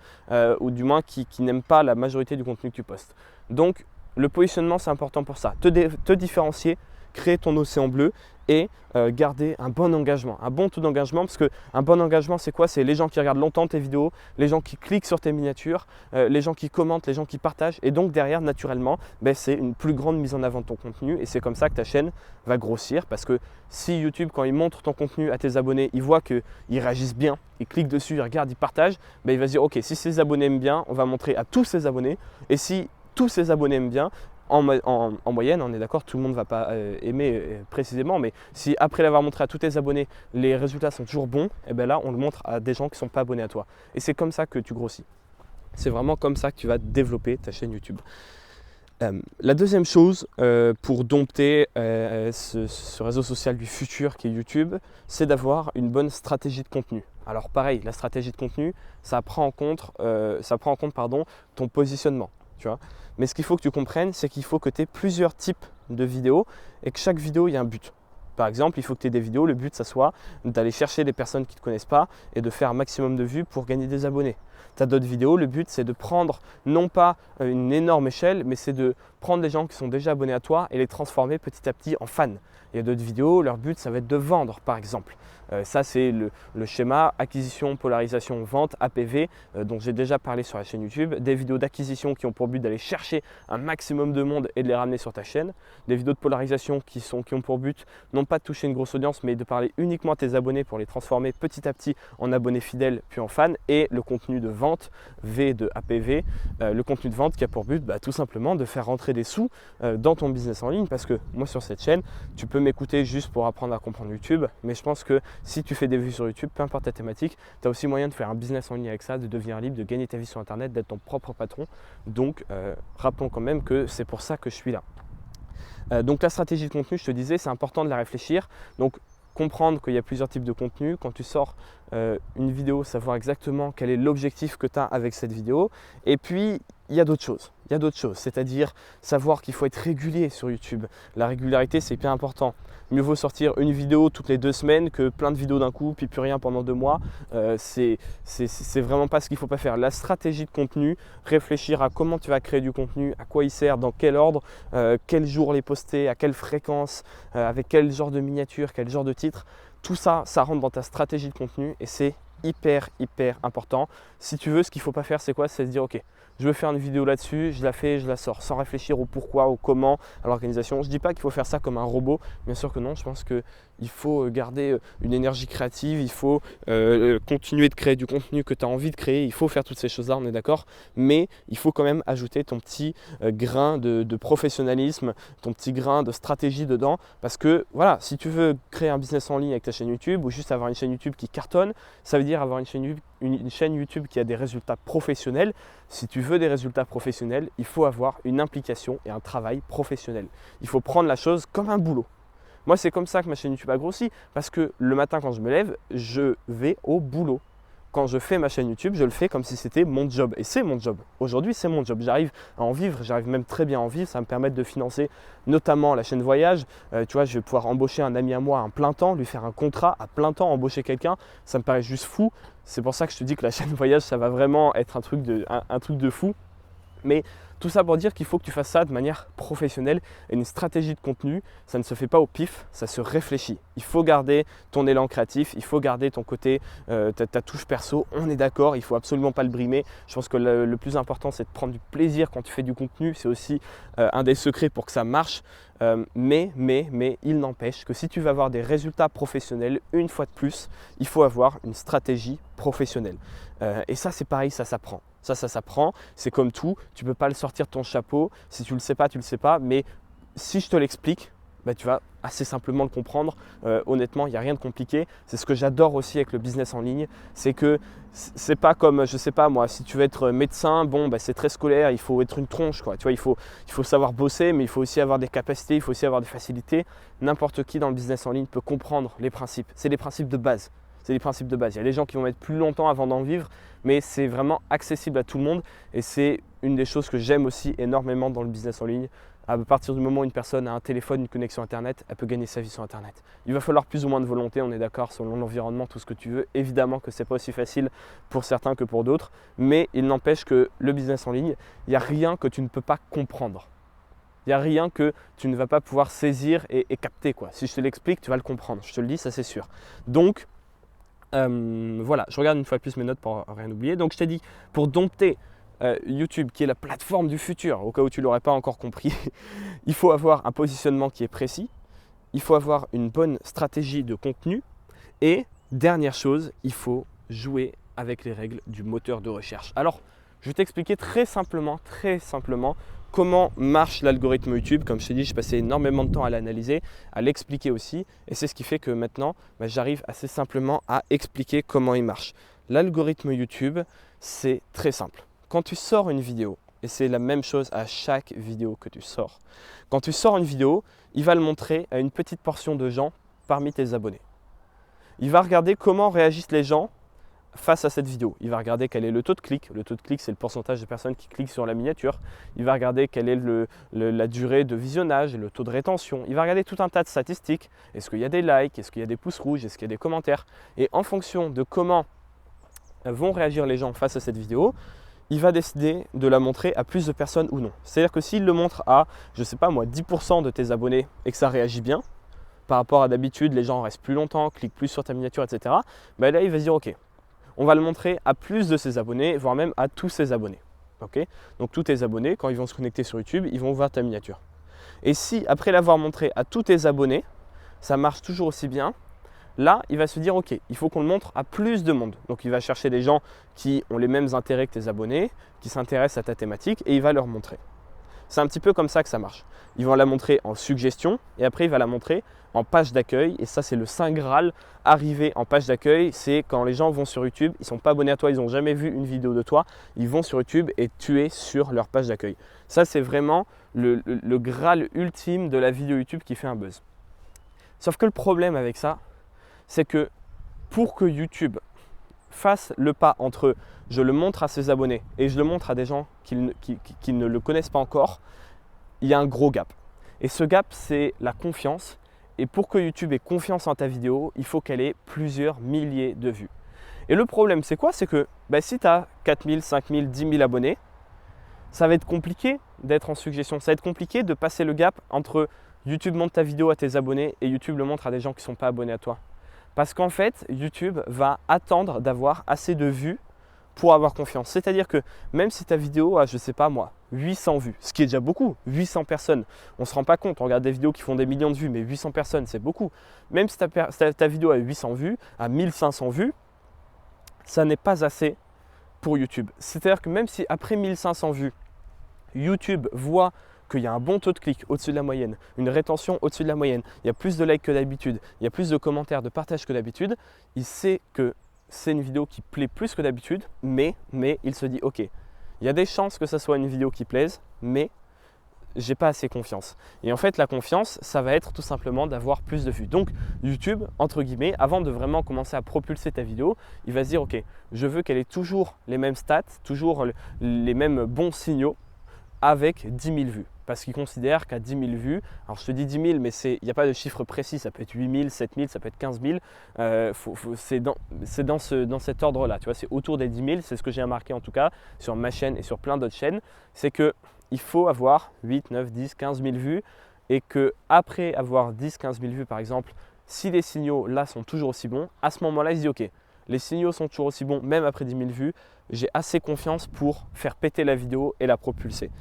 ou du moins qui n'aiment pas la majorité du contenu que tu postes. Donc, le positionnement, c'est important pour ça. Te différencier, créer ton océan bleu et garder un bon engagement, un bon taux d'engagement parce qu'un bon engagement, c'est quoi? C'est les gens qui regardent longtemps tes vidéos, les gens qui cliquent sur tes miniatures, les gens qui commentent, les gens qui partagent et donc derrière, naturellement, c'est une plus grande mise en avant de ton contenu et c'est comme ça que ta chaîne va grossir parce que si YouTube, quand il montre ton contenu à tes abonnés, il voit qu'ils réagissent bien, ils cliquent dessus, ils regardent, ils partagent, il va se dire ok, si ces abonnés aiment bien, on va montrer à tous ces abonnés et si tous ces abonnés aiment bien, en moyenne, on est d'accord, tout le monde ne va pas aimer précisément, mais si après l'avoir montré à tous tes abonnés, les résultats sont toujours bons, et là on le montre à des gens qui ne sont pas abonnés à toi. Et c'est comme ça que tu grossis. C'est vraiment comme ça que tu vas développer ta chaîne YouTube. La deuxième chose pour dompter ce réseau social du futur qui est YouTube, c'est d'avoir une bonne stratégie de contenu. Alors pareil, la stratégie de contenu, ça prend en compte ton positionnement. Tu vois. Mais ce qu'il faut que tu comprennes, c'est qu'il faut que tu aies plusieurs types de vidéos et que chaque vidéo, il y a un but. Par exemple, il faut que tu aies des vidéos, le but, ça soit d'aller chercher des personnes qui ne te connaissent pas et de faire un maximum de vues pour gagner des abonnés. Tu as d'autres vidéos, le but, c'est de prendre non pas une énorme échelle, mais c'est de prendre des gens qui sont déjà abonnés à toi et les transformer petit à petit en fans. Il y a d'autres vidéos, leur but, ça va être de vendre, par exemple. Ça, c'est le schéma acquisition, polarisation, vente, APV, dont j'ai déjà parlé sur la chaîne YouTube. Des vidéos d'acquisition qui ont pour but d'aller chercher un maximum de monde et de les ramener sur ta chaîne. Des vidéos de polarisation qui ont pour but non pas de toucher une grosse audience, mais de parler uniquement à tes abonnés pour les transformer petit à petit en abonnés fidèles puis en fans. Et le contenu de vente, V de APV, le contenu de vente qui a pour but tout simplement de faire rentrer des sous dans ton business en ligne. Parce que moi, sur cette chaîne, tu peux m'écouter juste pour apprendre à comprendre YouTube, mais je pense que si tu fais des vues sur YouTube, peu importe ta thématique, tu as aussi moyen de faire un business en ligne avec ça, de devenir libre, de gagner ta vie sur Internet, d'être ton propre patron. Donc, rappelons quand même que c'est pour ça que je suis là. Donc, la stratégie de contenu, je te disais, c'est important de la réfléchir. Donc, comprendre qu'il y a plusieurs types de contenu. Quand tu sors une vidéo, savoir exactement quel est l'objectif que tu as avec cette vidéo. Et puis, il y a d'autres choses. C'est-à-dire savoir qu'il faut être régulier sur YouTube. La régularité, c'est bien important. Mieux vaut sortir une vidéo toutes les 2 semaines que plein de vidéos d'un coup, puis plus rien pendant 2 mois. C'est vraiment pas ce qu'il ne faut pas faire. La stratégie de contenu, réfléchir à comment tu vas créer du contenu, à quoi il sert, dans quel ordre, quel jour les poster, à quelle fréquence, avec quel genre de miniature, quel genre de titre. Tout ça, ça rentre dans ta stratégie de contenu et c'est hyper important. Si tu veux, ce qu'il ne faut pas faire, c'est quoi? C'est se dire ok, je veux faire une vidéo là-dessus, je la fais, je la sors, sans réfléchir au pourquoi, au comment, à l'organisation. Je ne dis pas qu'il faut faire ça comme un robot, bien sûr que non, je pense qu'il faut garder une énergie créative, il faut continuer de créer du contenu que tu as envie de créer, il faut faire toutes ces choses-là, on est d'accord, mais il faut quand même ajouter ton petit grain de professionnalisme, ton petit grain de stratégie dedans, parce que voilà, si tu veux créer un business en ligne avec ta chaîne YouTube ou juste avoir une chaîne YouTube qui cartonne, ça veut dire avoir une chaîne YouTube qui a des résultats professionnels. Si tu veux des résultats professionnels, il faut avoir une implication et un travail professionnel. Il faut prendre la chose comme un boulot. Moi, c'est comme ça que ma chaîne YouTube a grossi, parce que le matin quand je me lève, je vais au boulot. Quand je fais ma chaîne YouTube, je le fais comme si c'était mon job. Et c'est mon job. Aujourd'hui, c'est mon job. J'arrive à en vivre, j'arrive même très bien à en vivre. Ça me permet de financer notamment la chaîne voyage. Tu vois, je vais pouvoir embaucher un ami à moi à un plein temps, lui faire un contrat à plein temps, embaucher quelqu'un. Ça me paraît juste fou. C'est pour ça que je te dis que la chaîne voyage, ça va vraiment être un truc de fou. Mais tout ça pour dire qu'il faut que tu fasses ça de manière professionnelle et une stratégie de contenu, ça ne se fait pas au pif, ça se réfléchit. Il faut garder ton élan créatif, il faut garder ton côté, ta touche perso, on est d'accord, il ne faut absolument pas le brimer. Je pense que le plus important, c'est de prendre du plaisir quand tu fais du contenu, c'est aussi un des secrets pour que ça marche. Mais il n'empêche que si tu veux avoir des résultats professionnels, une fois de plus, il faut avoir une stratégie professionnelle. Et ça, c'est pareil, ça s'apprend. Ça s'apprend, c'est comme tout, tu ne peux pas le sortir de ton chapeau. Si tu ne le sais pas, tu ne le sais pas. Mais si je te l'explique, bah, tu vas assez simplement le comprendre. Honnêtement, il n'y a rien de compliqué. C'est ce que j'adore aussi avec le business en ligne. C'est que c'est pas comme, je ne sais pas moi, si tu veux être médecin, bon, bah, c'est très scolaire, il faut être une tronche, quoi. Tu vois, il faut savoir bosser, mais il faut aussi avoir des capacités, il faut aussi avoir des facilités. N'importe qui dans le business en ligne peut comprendre les principes. C'est les principes de base. C'est les principes de base. Il y a des gens qui vont mettre plus longtemps avant d'en vivre, mais c'est vraiment accessible à tout le monde. Et c'est une des choses que j'aime aussi énormément dans le business en ligne. À partir du moment où une personne a un téléphone, une connexion Internet, elle peut gagner sa vie sur Internet. Il va falloir plus ou moins de volonté, on est d'accord, selon l'environnement, tout ce que tu veux. Évidemment que ce n'est pas aussi facile pour certains que pour d'autres, mais il n'empêche que le business en ligne, il n'y a rien que tu ne peux pas comprendre. Il n'y a rien que tu ne vas pas pouvoir saisir et capter, quoi. Si je te l'explique, tu vas le comprendre. Je te le dis, ça c'est sûr. Donc, voilà, je regarde une fois de plus mes notes pour rien oublier. Donc je t'ai dit, pour dompter YouTube, qui est la plateforme du futur, au cas où tu ne l'aurais pas encore compris, il faut avoir un positionnement qui est précis, il faut avoir une bonne stratégie de contenu et dernière chose, il faut jouer avec les règles du moteur de recherche. Alors, je vais t'expliquer très simplement comment marche l'algorithme YouTube. Comme je t'ai dit, je passais énormément de temps à l'analyser, à l'expliquer aussi. Et c'est ce qui fait que maintenant, j'arrive assez simplement à expliquer comment il marche. L'algorithme YouTube, c'est très simple. Quand tu sors une vidéo, et c'est la même chose à chaque vidéo que tu sors, quand tu sors une vidéo, il va le montrer à une petite portion de gens parmi tes abonnés. Il va regarder comment réagissent les gens face à cette vidéo. Il va regarder quel est le taux de clic. Le taux de clic, c'est le pourcentage de personnes qui cliquent sur la miniature. Il va regarder quelle est la durée de visionnage et le taux de rétention. Il va regarder tout un tas de statistiques. Est-ce qu'il y a des likes? Est-ce qu'il y a des pouces rouges? Est-ce qu'il y a des commentaires? Et en fonction de comment vont réagir les gens face à cette vidéo, il va décider de la montrer à plus de personnes ou non. C'est-à-dire que s'il le montre à, je ne sais pas moi, 10% de tes abonnés et que ça réagit bien, par rapport à d'habitude, les gens restent plus longtemps, cliquent plus sur ta miniature, etc. Ben là, il va se dire, ok, on va le montrer à plus de ses abonnés, voire même à tous ses abonnés. Okay, donc tous tes abonnés, quand ils vont se connecter sur YouTube, ils vont voir ta miniature. Et si, après l'avoir montré à tous tes abonnés, ça marche toujours aussi bien, là, il va se dire, ok, il faut qu'on le montre à plus de monde. Donc il va chercher des gens qui ont les mêmes intérêts que tes abonnés, qui s'intéressent à ta thématique, et il va leur montrer. C'est un petit peu comme ça que ça marche. Ils vont la montrer en suggestion et après il va la montrer en page d'accueil. Et ça, c'est le Saint Graal. Arriver en page d'accueil, c'est quand les gens vont sur YouTube, ils ne sont pas abonnés à toi, ils n'ont jamais vu une vidéo de toi, ils vont sur YouTube et tu es sur leur page d'accueil. Ça, c'est vraiment le Graal ultime de la vidéo YouTube qui fait un buzz. Sauf que le problème avec ça, c'est que pour que YouTube fasse le pas entre je le montre à ses abonnés et je le montre à des gens qui ne le connaissent pas encore, il y a un gros gap. Et ce gap, c'est la confiance. Et pour que YouTube ait confiance en ta vidéo, il faut qu'elle ait plusieurs milliers de vues. Et le problème, c'est quoi? C'est que si tu as 4000, 5000, 10 000 abonnés, ça va être compliqué d'être en suggestion. Ça va être compliqué de passer le gap entre YouTube montre ta vidéo à tes abonnés et YouTube le montre à des gens qui ne sont pas abonnés à toi. Parce qu'en fait, YouTube va attendre d'avoir assez de vues pour avoir confiance. C'est-à-dire que même si ta vidéo a, je ne sais pas moi, 800 vues, ce qui est déjà beaucoup, 800 personnes, on ne se rend pas compte, on regarde des vidéos qui font des millions de vues, mais 800 personnes, c'est beaucoup. Même si ta vidéo a 800 vues, à 1500 vues, ça n'est pas assez pour YouTube. C'est-à-dire que même si après 1500 vues, YouTube voit qu'il y a un bon taux de clic au-dessus de la moyenne, une rétention au-dessus de la moyenne, il y a plus de likes que d'habitude, il y a plus de commentaires, de partages que d'habitude, il sait que c'est une vidéo qui plaît plus que d'habitude, mais il se dit ok, il y a des chances que ça soit une vidéo qui plaise, mais j'ai pas assez confiance. Et en fait, la confiance, ça va être tout simplement d'avoir plus de vues. Donc YouTube, entre guillemets, avant de vraiment commencer à propulser ta vidéo, il va se dire ok, je veux qu'elle ait toujours les mêmes stats, toujours les mêmes bons signaux avec 10 000 vues. Parce qu'il considère qu'à 10 000 vues, alors je te dis 10 000, mais il n'y a pas de chiffre précis, ça peut être 8 000, 7 000, ça peut être 15 000, c'est dans cet ordre-là, tu vois, c'est autour des 10 000, c'est ce que j'ai remarqué en tout cas sur ma chaîne et sur plein d'autres chaînes, c'est qu'il faut avoir 8, 9, 10, 15 000 vues et qu'après avoir 10, 15 000 vues par exemple, si les signaux là sont toujours aussi bons, à ce moment-là, il se dit ok, les signaux sont toujours aussi bons, même après 10 000 vues, j'ai assez confiance pour faire péter la vidéo et la propulser.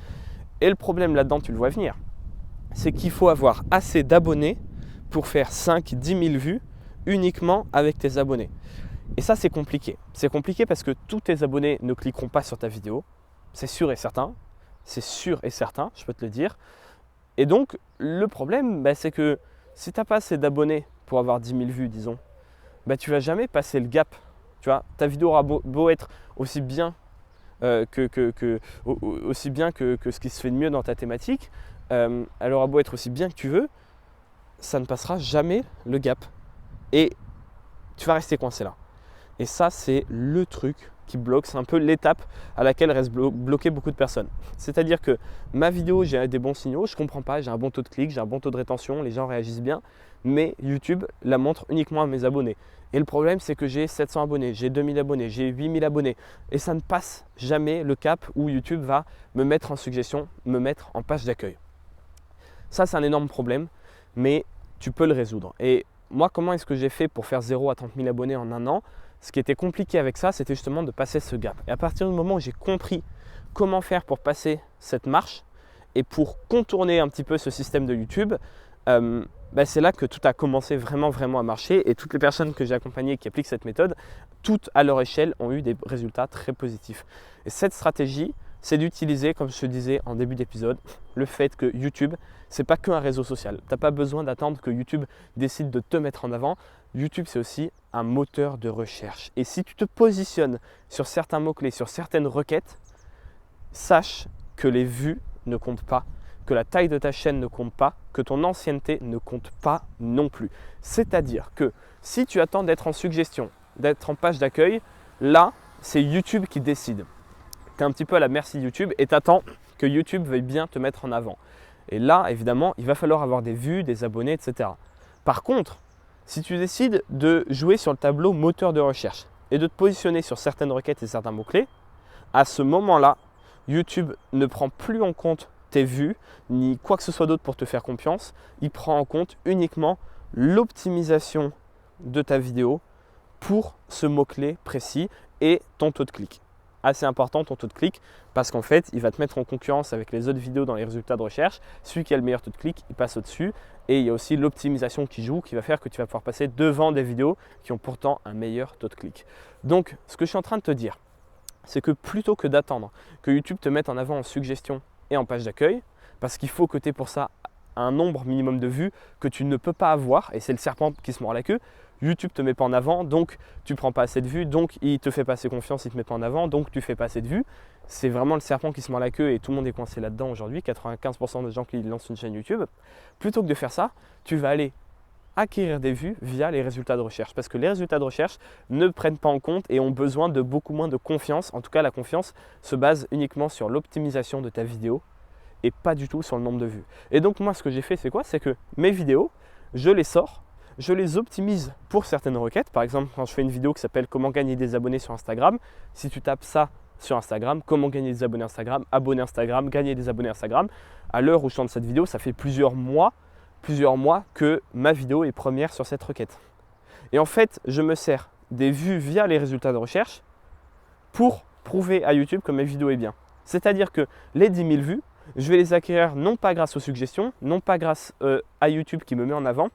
Et le problème là-dedans, tu le vois venir, c'est qu'il faut avoir assez d'abonnés pour faire 5, 10 000 vues uniquement avec tes abonnés. Et ça, c'est compliqué. C'est compliqué parce que tous tes abonnés ne cliqueront pas sur ta vidéo. C'est sûr et certain. C'est sûr et certain, je peux te le dire. Et donc, le problème, c'est que si tu n'as pas assez d'abonnés pour avoir 10 000 vues, disons, tu ne vas jamais passer le gap. Tu vois, ta vidéo aura beau être aussi bien aussi bien que ce qui se fait de mieux dans ta thématique, elle aura beau être aussi bien que tu veux, ça ne passera jamais le gap. Et tu vas rester coincé là. Et ça, c'est le truc qui bloque, c'est un peu l'étape à laquelle restent bloquées beaucoup de personnes. C'est-à-dire que ma vidéo, j'ai des bons signaux, je ne comprends pas, j'ai un bon taux de clic, j'ai un bon taux de rétention, les gens réagissent bien, mais YouTube la montre uniquement à mes abonnés. Et le problème, c'est que j'ai 700 abonnés, j'ai 2000 abonnés, j'ai 8000 abonnés. Et ça ne passe jamais le cap où YouTube va me mettre en suggestion, me mettre en page d'accueil. Ça, c'est un énorme problème, mais tu peux le résoudre. Et moi, comment est-ce que j'ai fait pour faire 0 à 30 000 abonnés en un an? Ce qui était compliqué avec ça, c'était justement de passer ce gap. Et à partir du moment où j'ai compris comment faire pour passer cette marche et pour contourner un petit peu ce système de YouTube, c'est là que tout a commencé vraiment à marcher. Et toutes les personnes que j'ai accompagnées qui appliquent cette méthode, toutes à leur échelle ont eu des résultats très positifs. Et cette stratégie, c'est d'utiliser, comme je te disais en début d'épisode, le fait que YouTube, ce n'est pas qu'un réseau social. Tu n'as pas besoin d'attendre que YouTube décide de te mettre en avant. YouTube, c'est aussi un moteur de recherche. Et si tu te positionnes sur certains mots-clés, sur certaines requêtes, sache que les vues ne comptent pas, que la taille de ta chaîne ne compte pas, que ton ancienneté ne compte pas non plus. C'est-à-dire que si tu attends d'être en suggestion, d'être en page d'accueil, là, c'est YouTube qui décide. Tu es un petit peu à la merci YouTube et tu attends que YouTube veuille bien te mettre en avant. Et là, évidemment, il va falloir avoir des vues, des abonnés, etc. Par contre, si tu décides de jouer sur le tableau moteur de recherche et de te positionner sur certaines requêtes et certains mots-clés, à ce moment-là, YouTube ne prend plus en compte tes vues ni quoi que ce soit d'autre pour te faire confiance. Il prend en compte uniquement l'optimisation de ta vidéo pour ce mot-clé précis et ton taux de clic. Assez important ton taux de clic parce qu'en fait, il va te mettre en concurrence avec les autres vidéos dans les résultats de recherche. Celui qui a le meilleur taux de clic, il passe au-dessus. Et il y a aussi l'optimisation qui joue, qui va faire que tu vas pouvoir passer devant des vidéos qui ont pourtant un meilleur taux de clic. Donc, ce que je suis en train de te dire, c'est que plutôt que d'attendre que YouTube te mette en avant en suggestion et en page d'accueil, parce qu'il faut que tu aies pour ça un nombre minimum de vues que tu ne peux pas avoir, et c'est le serpent qui se mord la queue, YouTube ne te met pas en avant, donc tu ne prends pas assez de vues, donc il ne te fait pas assez confiance, il ne te met pas en avant, donc tu ne fais pas assez de vues. C'est vraiment le serpent qui se mord la queue et tout le monde est coincé là-dedans aujourd'hui, 95% des gens qui lancent une chaîne YouTube. Plutôt que de faire ça, tu vas aller acquérir des vues via les résultats de recherche. Parce que les résultats de recherche ne prennent pas en compte et ont besoin de beaucoup moins de confiance. En tout cas, la confiance se base uniquement sur l'optimisation de ta vidéo et pas du tout sur le nombre de vues. Et donc moi, ce que j'ai fait, c'est quoi? C'est que mes vidéos, je les sors, je les optimise pour certaines requêtes. Par exemple, quand je fais une vidéo qui s'appelle « Comment gagner des abonnés sur Instagram », si tu tapes ça sur Instagram, comment gagner des abonnés Instagram, gagner des abonnés Instagram, à l'heure où je tourne cette vidéo, ça fait plusieurs mois que ma vidéo est première sur cette requête. Et en fait, je me sers des vues via les résultats de recherche pour prouver à YouTube que ma vidéo est bien. C'est-à-dire que les 10 000 vues, je vais les acquérir non pas grâce aux suggestions, non pas grâce à YouTube qui me met en avant,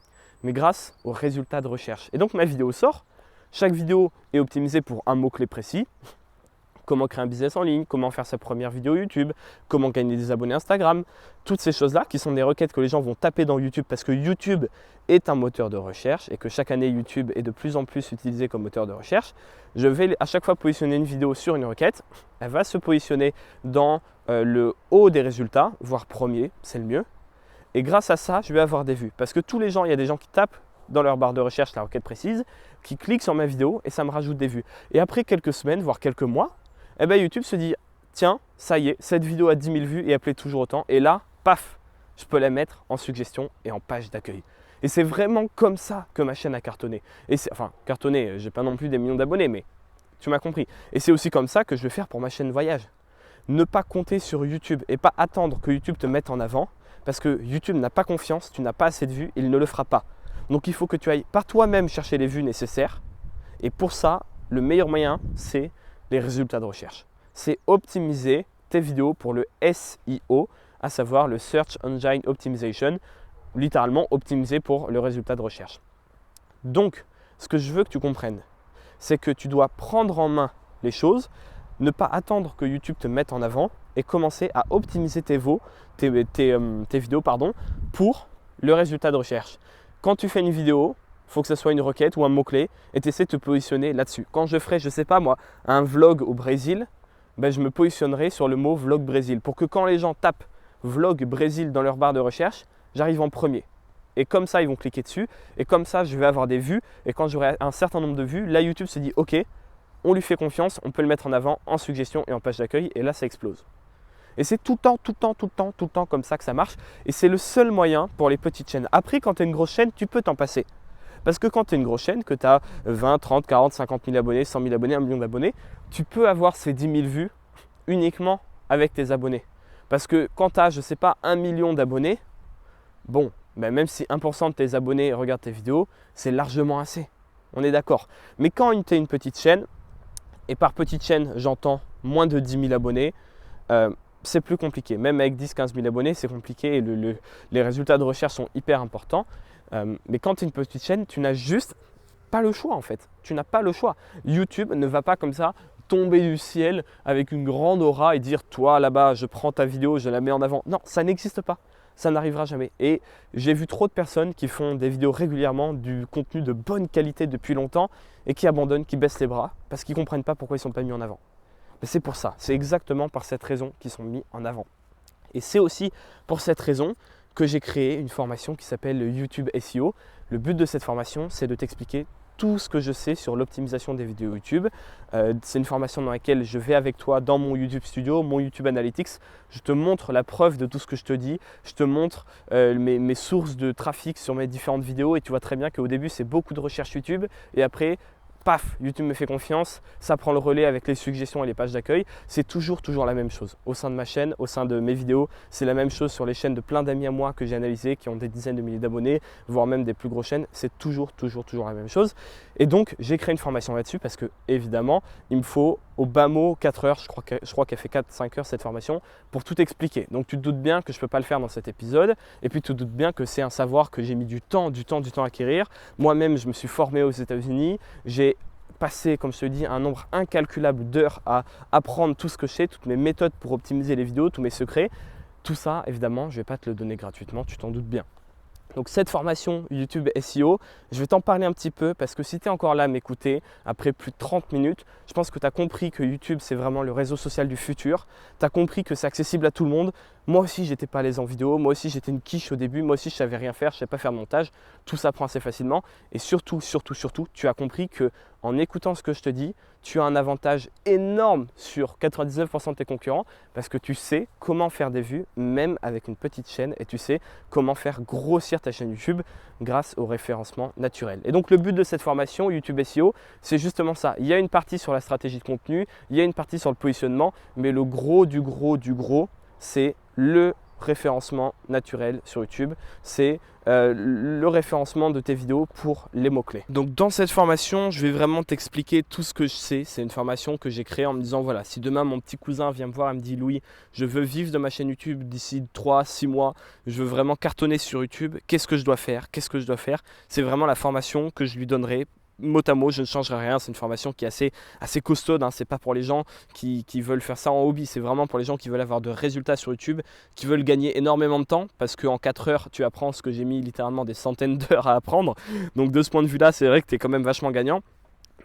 mais grâce aux résultats de recherche. Et donc ma vidéo sort, chaque vidéo est optimisée pour un mot-clé précis. Comment créer un business en ligne, comment faire sa première vidéo YouTube, comment gagner des abonnés Instagram, toutes ces choses-là qui sont des requêtes que les gens vont taper dans YouTube parce que YouTube est un moteur de recherche et que chaque année YouTube est de plus en plus utilisé comme moteur de recherche. Je vais à chaque fois positionner une vidéo sur une requête, elle va se positionner dans le haut des résultats, voire premier, c'est le mieux. Et grâce à ça, je vais avoir des vues parce que tous les gens, il y a des gens qui tapent dans leur barre de recherche la requête précise, qui cliquent sur ma vidéo et ça me rajoute des vues. Et après quelques semaines, voire quelques mois, eh bien, YouTube se dit, tiens, ça y est, cette vidéo a 10 000 vues et elle plaît toujours autant. Et là, paf, je peux la mettre en suggestion et en page d'accueil. Et c'est vraiment comme ça que ma chaîne a cartonné. Enfin, cartonné, je n'ai pas non plus des millions d'abonnés, mais tu m'as compris. Et c'est aussi comme ça que je vais faire pour ma chaîne voyage. Ne pas compter sur YouTube et pas attendre que YouTube te mette en avant, parce que YouTube n'a pas confiance, tu n'as pas assez de vues, il ne le fera pas. Donc il faut que tu ailles par toi-même chercher les vues nécessaires. Et pour ça, le meilleur moyen, c'est les résultats de recherche. C'est optimiser tes vidéos pour le SEO, à savoir le Search Engine Optimization, littéralement optimiser pour le résultat de recherche. Donc, ce que je veux que tu comprennes, c'est que tu dois prendre en main les choses, ne pas attendre que YouTube te mette en avant et commencer à optimiser tes vidéos pour le résultat de recherche. Quand tu fais une vidéo, il faut que ce soit une requête ou un mot-clé et tu essaies de te positionner là-dessus. Quand je ferai, je ne sais pas moi, un vlog au Brésil, ben je me positionnerai sur le mot vlog Brésil pour que quand les gens tapent vlog Brésil dans leur barre de recherche, j'arrive en premier. Et comme ça, ils vont cliquer dessus et comme ça, je vais avoir des vues. Et quand j'aurai un certain nombre de vues, là, YouTube se dit « Ok, on lui fait confiance, on peut le mettre en avant en suggestion et en page d'accueil. » Et là, ça explose. Et c'est tout le temps comme ça que ça marche. Et c'est le seul moyen pour les petites chaînes. Après, quand tu as une grosse chaîne, tu peux t'en passer. Parce que quand tu es une grosse chaîne, que tu as 20, 30, 40, 50 000 abonnés, 100 000 abonnés, 1 million d'abonnés, tu peux avoir ces 10 000 vues uniquement avec tes abonnés. Parce que quand tu as, je ne sais pas, 1 million d'abonnés, bon, ben même si 1% de tes abonnés regardent tes vidéos, c'est largement assez. On est d'accord. Mais quand tu es une petite chaîne, et par petite chaîne, j'entends moins de 10 000 abonnés, c'est plus compliqué. Même avec 10-15 000 abonnés, c'est compliqué et les résultats de recherche sont hyper importants. Mais quand tu es une petite chaîne, tu n'as juste pas le choix en fait. Tu n'as pas le choix. YouTube ne va pas comme ça tomber du ciel avec une grande aura et dire « Toi là-bas, je prends ta vidéo, je la mets en avant ». Non, ça n'existe pas. Ça n'arrivera jamais. Et j'ai vu trop de personnes qui font des vidéos régulièrement, du contenu de bonne qualité depuis longtemps et qui abandonnent, qui baissent les bras parce qu'ils ne comprennent pas pourquoi ils ne sont pas mis en avant. Mais c'est pour ça, c'est exactement par cette raison qu'ils sont mis en avant. Et c'est aussi pour cette raison que j'ai créé une formation qui s'appelle YouTube SEO. Le but de cette formation, c'est de t'expliquer tout ce que je sais sur l'optimisation des vidéos YouTube. C'est une formation dans laquelle je vais avec toi dans mon YouTube Studio, mon YouTube Analytics. Je te montre la preuve de tout ce que je te dis. Je te montre mes sources de trafic sur mes différentes vidéos et tu vois très bien qu'au début, c'est beaucoup de recherche YouTube et après, paf, YouTube me fait confiance, ça prend le relais avec les suggestions et les pages d'accueil. C'est toujours la même chose. Au sein de ma chaîne, au sein de mes vidéos, c'est la même chose sur les chaînes de plein d'amis à moi que j'ai analysées, qui ont des dizaines de milliers d'abonnés, voire même des plus grosses chaînes. C'est toujours la même chose. Et donc, j'ai créé une formation là-dessus parce que, évidemment, il me faut au bas mot 4 heures, je crois qu'elle fait 4-5 heures cette formation, pour tout expliquer. Donc, tu te doutes bien que je ne peux pas le faire dans cet épisode. Et puis, tu te doutes bien que c'est un savoir que j'ai mis du temps à acquérir. Moi-même, je me suis formé aux États-Unis. J'ai passé, comme je te dis, un nombre incalculable d'heures à apprendre tout ce que je sais, toutes mes méthodes pour optimiser les vidéos, tous mes secrets. Tout ça, évidemment, je ne vais pas te le donner gratuitement, tu t'en doutes bien. Donc cette formation YouTube SEO, je vais t'en parler un petit peu parce que si tu es encore là à m'écouter, après plus de 30 minutes, je pense que tu as compris que YouTube c'est vraiment le réseau social du futur. Tu as compris que c'est accessible à tout le monde. Moi aussi j'étais pas à l'aise en vidéo, moi aussi j'étais une quiche au début, moi aussi je savais rien faire, je savais pas faire de montage. Tout s'apprend assez facilement et surtout, tu as compris que en écoutant ce que je te dis, tu as un avantage énorme sur 99% de tes concurrents parce que tu sais comment faire des vues même avec une petite chaîne et tu sais comment faire grossir ta chaîne YouTube grâce au référencement naturel. Et donc le but de cette formation YouTube SEO, c'est justement ça. Il y a une partie sur la stratégie de contenu, il y a une partie sur le positionnement, mais le gros du gros, c'est le référencement naturel sur YouTube, c'est le référencement de tes vidéos pour les mots-clés. Donc dans cette formation, je vais vraiment t'expliquer tout ce que je sais. C'est une formation que j'ai créée en me disant voilà, si demain mon petit cousin vient me voir et me dit Louis, je veux vivre de ma chaîne YouTube d'ici 3-6 mois, je veux vraiment cartonner sur YouTube, qu'est-ce que je dois faire? C'est vraiment la formation que je lui donnerai. Mot à mot, je ne changerai rien. C'est une formation qui est assez costaude. Ce n'est pas pour les gens qui veulent faire ça en hobby. C'est vraiment pour les gens qui veulent avoir de résultats sur YouTube, qui veulent gagner énormément de temps parce qu'en 4 heures, tu apprends ce que j'ai mis littéralement des centaines d'heures à apprendre. Donc de ce point de vue-là, c'est vrai que tu es quand même vachement gagnant.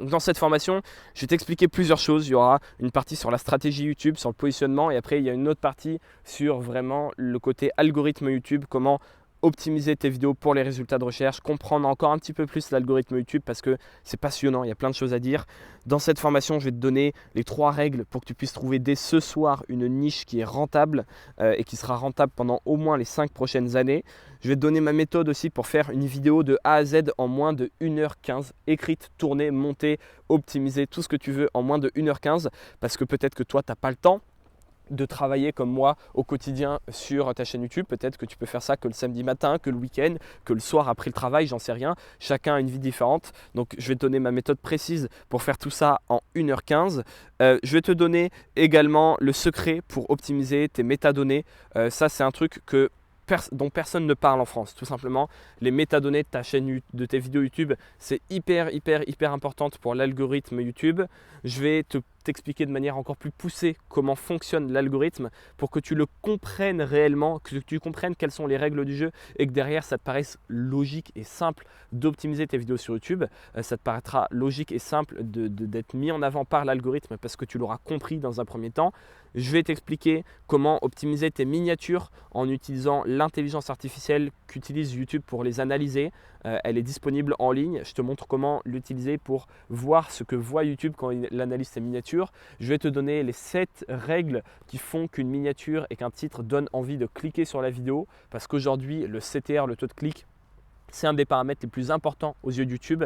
Dans cette formation, je vais t'expliquer plusieurs choses. Il y aura une partie sur la stratégie YouTube, sur le positionnement et après, il y a une autre partie sur vraiment le côté algorithme YouTube, comment optimiser tes vidéos pour les résultats de recherche, comprendre encore un petit peu plus l'algorithme YouTube parce que c'est passionnant, il y a plein de choses à dire. Dans cette formation, je vais te donner les 3 règles pour que tu puisses trouver dès ce soir une niche qui est rentable et qui sera rentable pendant au moins les 5 prochaines années. Je vais te donner ma méthode aussi pour faire une vidéo de A à Z en moins de 1h15, écrite, tournée, montée, optimisée, tout ce que tu veux en moins de 1h15 parce que peut-être que toi, tu n'as pas le temps de travailler comme moi au quotidien sur ta chaîne YouTube. Peut-être que tu peux faire ça que le samedi matin, que le week-end, que le soir après le travail, j'en sais rien. Chacun a une vie différente. Donc je vais te donner ma méthode précise pour faire tout ça en 1h15. Je vais te donner également le secret pour optimiser tes métadonnées. Ça c'est un truc dont personne ne parle en France. Tout simplement, les métadonnées de ta chaîne, de tes vidéos YouTube, c'est hyper importante pour l'algorithme YouTube. Je vais t'expliquer de manière encore plus poussée comment fonctionne l'algorithme pour que tu le comprennes réellement, que tu comprennes quelles sont les règles du jeu et que derrière ça te paraisse logique et simple d'optimiser tes vidéos sur YouTube. Ça te paraîtra logique et simple d'être mis en avant par l'algorithme parce que tu l'auras compris dans un premier temps. Je vais t'expliquer comment optimiser tes miniatures en utilisant l'intelligence artificielle qu'utilise YouTube pour les analyser. Elle est disponible en ligne. Je te montre comment l'utiliser pour voir ce que voit YouTube quand il analyse tes miniatures. Je vais te donner les 7 règles qui font qu'une miniature et qu'un titre donnent envie de cliquer sur la vidéo parce qu'aujourd'hui, le CTR, le taux de clic, c'est un des paramètres les plus importants aux yeux de YouTube.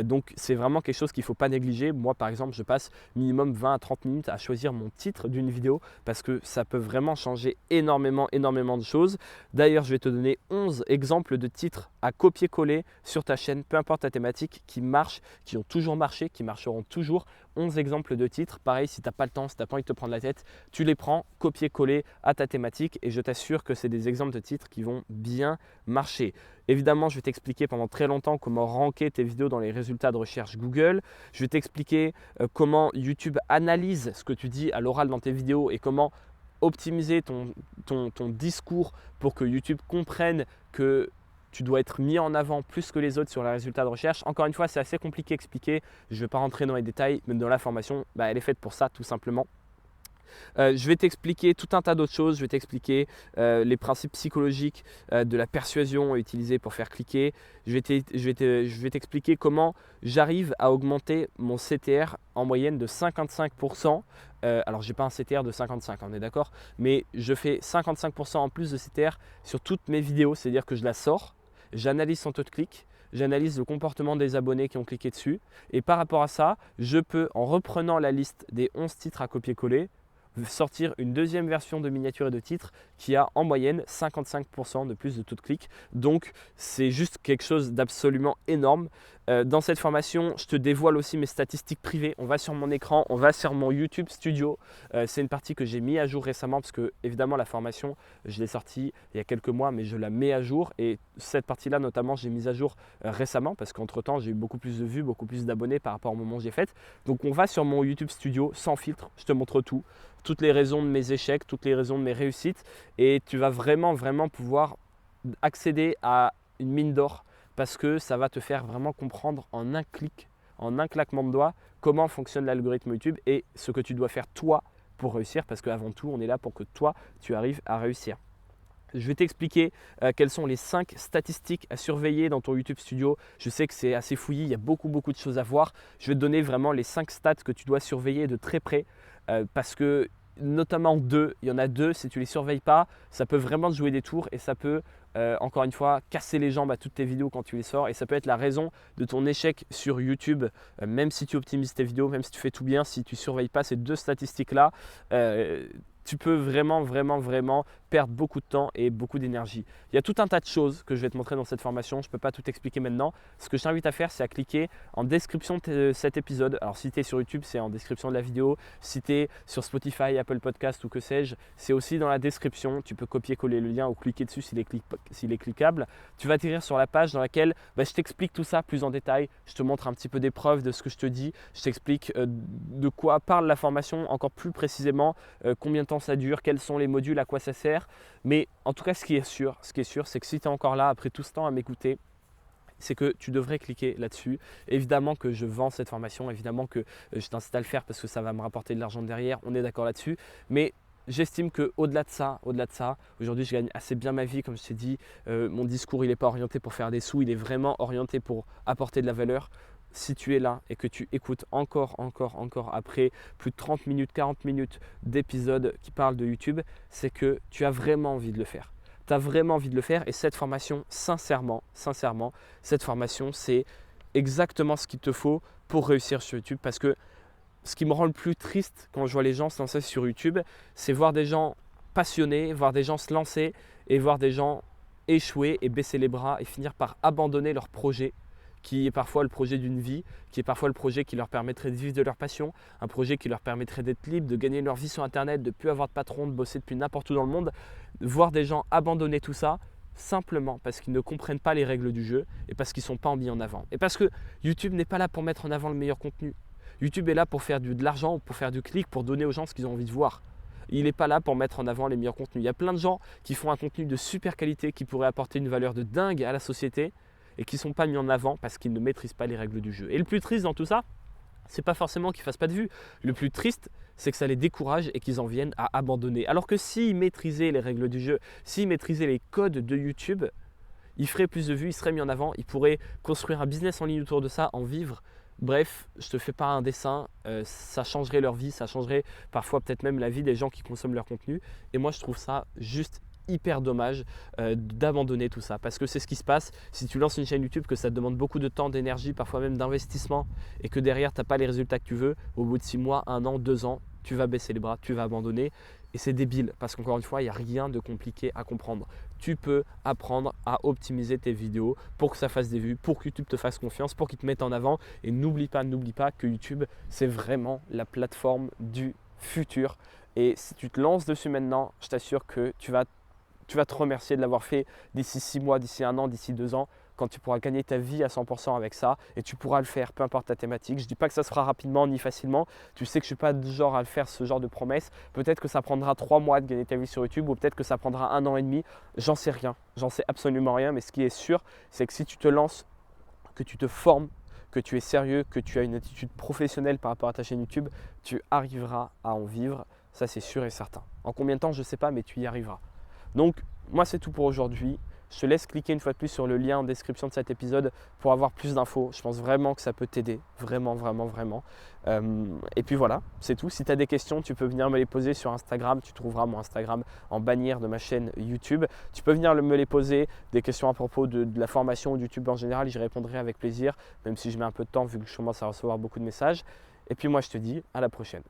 Donc, c'est vraiment quelque chose qu'il ne faut pas négliger. Moi, par exemple, je passe minimum 20 à 30 minutes à choisir mon titre d'une vidéo parce que ça peut vraiment changer énormément de choses. D'ailleurs, je vais te donner 11 exemples de titres à copier-coller sur ta chaîne, peu importe ta thématique, qui marchent, qui ont toujours marché, qui marcheront toujours. 11 exemples de titres. Pareil, si tu n'as pas le temps, si tu n'as pas envie de te prendre la tête, tu les prends, copier-coller à ta thématique et je t'assure que c'est des exemples de titres qui vont bien marcher. Évidemment, je vais t'expliquer pendant très longtemps comment ranker tes vidéos dans les résultats de recherche Google. Je vais t'expliquer comment YouTube analyse ce que tu dis à l'oral dans tes vidéos et comment optimiser ton discours pour que YouTube comprenne que tu dois être mis en avant plus que les autres sur les résultats de recherche. Encore une fois, c'est assez compliqué à expliquer. Je ne vais pas rentrer dans les détails, mais dans la formation, elle est faite pour ça tout simplement. Je vais t'expliquer tout un tas d'autres choses. Je vais t'expliquer les principes psychologiques de la persuasion utilisée pour faire cliquer. Je vais t'expliquer comment j'arrive à augmenter mon CTR en moyenne de 55%. Alors, je n'ai pas un CTR de 55, on est d'accord, mais je fais 55% en plus de CTR sur toutes mes vidéos. C'est-à-dire que je la sors, j'analyse son taux de clic, j'analyse le comportement des abonnés qui ont cliqué dessus. Et par rapport à ça, je peux, en reprenant la liste des 11 titres à copier-coller, sortir une deuxième version de miniature et de titre qui a en moyenne 55% de plus de taux de clic. Donc, c'est juste quelque chose d'absolument énorme. Dans cette formation, je te dévoile aussi mes statistiques privées. On va sur mon écran, on va sur mon YouTube Studio. C'est une partie que j'ai mis à jour récemment parce que évidemment la formation, je l'ai sortie il y a quelques mois, mais je la mets à jour. Et cette partie-là notamment, j'ai mis à jour récemment parce qu'entre-temps, j'ai eu beaucoup plus de vues, beaucoup plus d'abonnés par rapport au moment où j'ai fait. Donc, on va sur mon YouTube Studio sans filtre. Je te montre tout. Toutes les raisons de mes échecs, toutes les raisons de mes réussites et tu vas vraiment pouvoir accéder à une mine d'or parce que ça va te faire vraiment comprendre en un clic, en un claquement de doigts, comment fonctionne l'algorithme YouTube et ce que tu dois faire toi pour réussir, parce qu'avant tout, on est là pour que toi, tu arrives à réussir. Je vais t'expliquer quelles sont les 5 statistiques à surveiller dans ton YouTube Studio. Je sais que c'est assez fouillis, il y a beaucoup de choses à voir. Je vais te donner vraiment les 5 stats que tu dois surveiller de très près parce que notamment il y en a 2, si tu ne les surveilles pas, ça peut vraiment te jouer des tours et ça peut encore une fois casser les jambes à toutes tes vidéos quand tu les sors et ça peut être la raison de ton échec sur YouTube, même si tu optimises tes vidéos, même si tu fais tout bien, si tu ne surveilles pas ces 2 statistiques-là, tu peux vraiment perdre beaucoup de temps et beaucoup d'énergie. Il y a tout un tas de choses que je vais te montrer dans cette formation, je ne peux pas tout expliquer maintenant. Ce que je t'invite à faire, c'est à cliquer en description de cet épisode. Alors si tu es sur YouTube, c'est en description de la vidéo. Si tu es sur Spotify, Apple Podcast ou que sais-je, c'est aussi dans la description. Tu peux copier-coller le lien ou cliquer dessus s'il est cliquable. Tu vas atterrir sur la page dans laquelle je t'explique tout ça plus en détail. Je te montre un petit peu des preuves de ce que je te dis. Je t'explique de quoi parle la formation encore plus précisément, combien de temps ça dure, quels sont les modules, à quoi ça sert. Mais en tout cas, ce qui est sûr, c'est que si tu es encore là après tout ce temps à m'écouter, c'est que tu devrais cliquer là-dessus. Évidemment que je vends cette formation, évidemment que je t'incite à le faire parce que ça va me rapporter de l'argent derrière, on est d'accord là-dessus. Mais j'estime qu'au-delà de ça, aujourd'hui je gagne assez bien ma vie, comme je t'ai dit. Mon discours, il n'est pas orienté pour faire des sous, il est vraiment orienté pour apporter de la valeur. Si tu es là et que tu écoutes encore après plus de 30 minutes, 40 minutes d'épisodes qui parlent de YouTube, c'est que tu as vraiment envie de le faire. Tu as vraiment envie de le faire et cette formation, sincèrement, cette formation, c'est exactement ce qu'il te faut pour réussir sur YouTube parce que ce qui me rend le plus triste quand je vois les gens se lancer sur YouTube, c'est voir des gens passionnés, voir des gens se lancer et voir des gens échouer et baisser les bras et finir par abandonner leur projet qui est parfois le projet d'une vie, qui est parfois le projet qui leur permettrait de vivre de leur passion, un projet qui leur permettrait d'être libre, de gagner leur vie sur Internet, de ne plus avoir de patron, de bosser depuis n'importe où dans le monde. Voir des gens abandonner tout ça simplement parce qu'ils ne comprennent pas les règles du jeu et parce qu'ils ne sont pas mis en avant. Et parce que YouTube n'est pas là pour mettre en avant le meilleur contenu. YouTube est là pour faire de l'argent, pour faire du clic, pour donner aux gens ce qu'ils ont envie de voir. Il n'est pas là pour mettre en avant les meilleurs contenus. Il y a plein de gens qui font un contenu de super qualité qui pourrait apporter une valeur de dingue à la société et qui ne sont pas mis en avant parce qu'ils ne maîtrisent pas les règles du jeu. Et le plus triste dans tout ça, c'est pas forcément qu'ils ne fassent pas de vues. Le plus triste, c'est que ça les décourage et qu'ils en viennent à abandonner. Alors que s'ils maîtrisaient les règles du jeu, s'ils maîtrisaient les codes de YouTube, ils feraient plus de vues, ils seraient mis en avant, ils pourraient construire un business en ligne autour de ça, en vivre. Bref, je ne te fais pas un dessin, ça changerait leur vie, ça changerait parfois peut-être même la vie des gens qui consomment leur contenu. Et moi, je trouve ça juste hyper dommage d'abandonner tout ça parce que c'est ce qui se passe si tu lances une chaîne YouTube, que ça te demande beaucoup de temps, d'énergie, parfois même d'investissement et que derrière tu n'as pas les résultats que tu veux. Au bout de 6 mois, 1 an, 2 ans, tu vas baisser les bras, tu vas abandonner et c'est débile parce qu'encore une fois, il n'y a rien de compliqué à comprendre. Tu peux apprendre à optimiser tes vidéos pour que ça fasse des vues, pour que YouTube te fasse confiance, pour qu'il te mette en avant et n'oublie pas que YouTube, c'est vraiment la plateforme du futur et si tu te lances dessus maintenant, je t'assure que tu vas te remercier de l'avoir fait d'ici 6 mois, d'ici 1 an, d'ici 2 ans, quand tu pourras gagner ta vie à 100% avec ça et tu pourras le faire, peu importe ta thématique. Je ne dis pas que ça se fera rapidement ni facilement. Tu sais que je ne suis pas du genre à le faire ce genre de promesse. Peut-être que ça prendra 3 mois de gagner ta vie sur YouTube ou peut-être que ça prendra 1 an et demi. J'en sais rien, j'en sais absolument rien. Mais ce qui est sûr, c'est que si tu te lances, que tu te formes, que tu es sérieux, que tu as une attitude professionnelle par rapport à ta chaîne YouTube, tu arriveras à en vivre. Ça, c'est sûr et certain. En combien de temps, je ne sais pas, mais tu y arriveras. Donc, moi, c'est tout pour aujourd'hui. Je te laisse cliquer une fois de plus sur le lien en description de cet épisode pour avoir plus d'infos. Je pense vraiment que ça peut t'aider. Vraiment. Et puis voilà, c'est tout. Si tu as des questions, tu peux venir me les poser sur Instagram. Tu trouveras mon Instagram en bannière de ma chaîne YouTube. Tu peux venir me les poser, des questions à propos de la formation ou de YouTube en général. J'y répondrai avec plaisir, même si je mets un peu de temps vu que je commence à recevoir beaucoup de messages. Et puis moi, je te dis à la prochaine.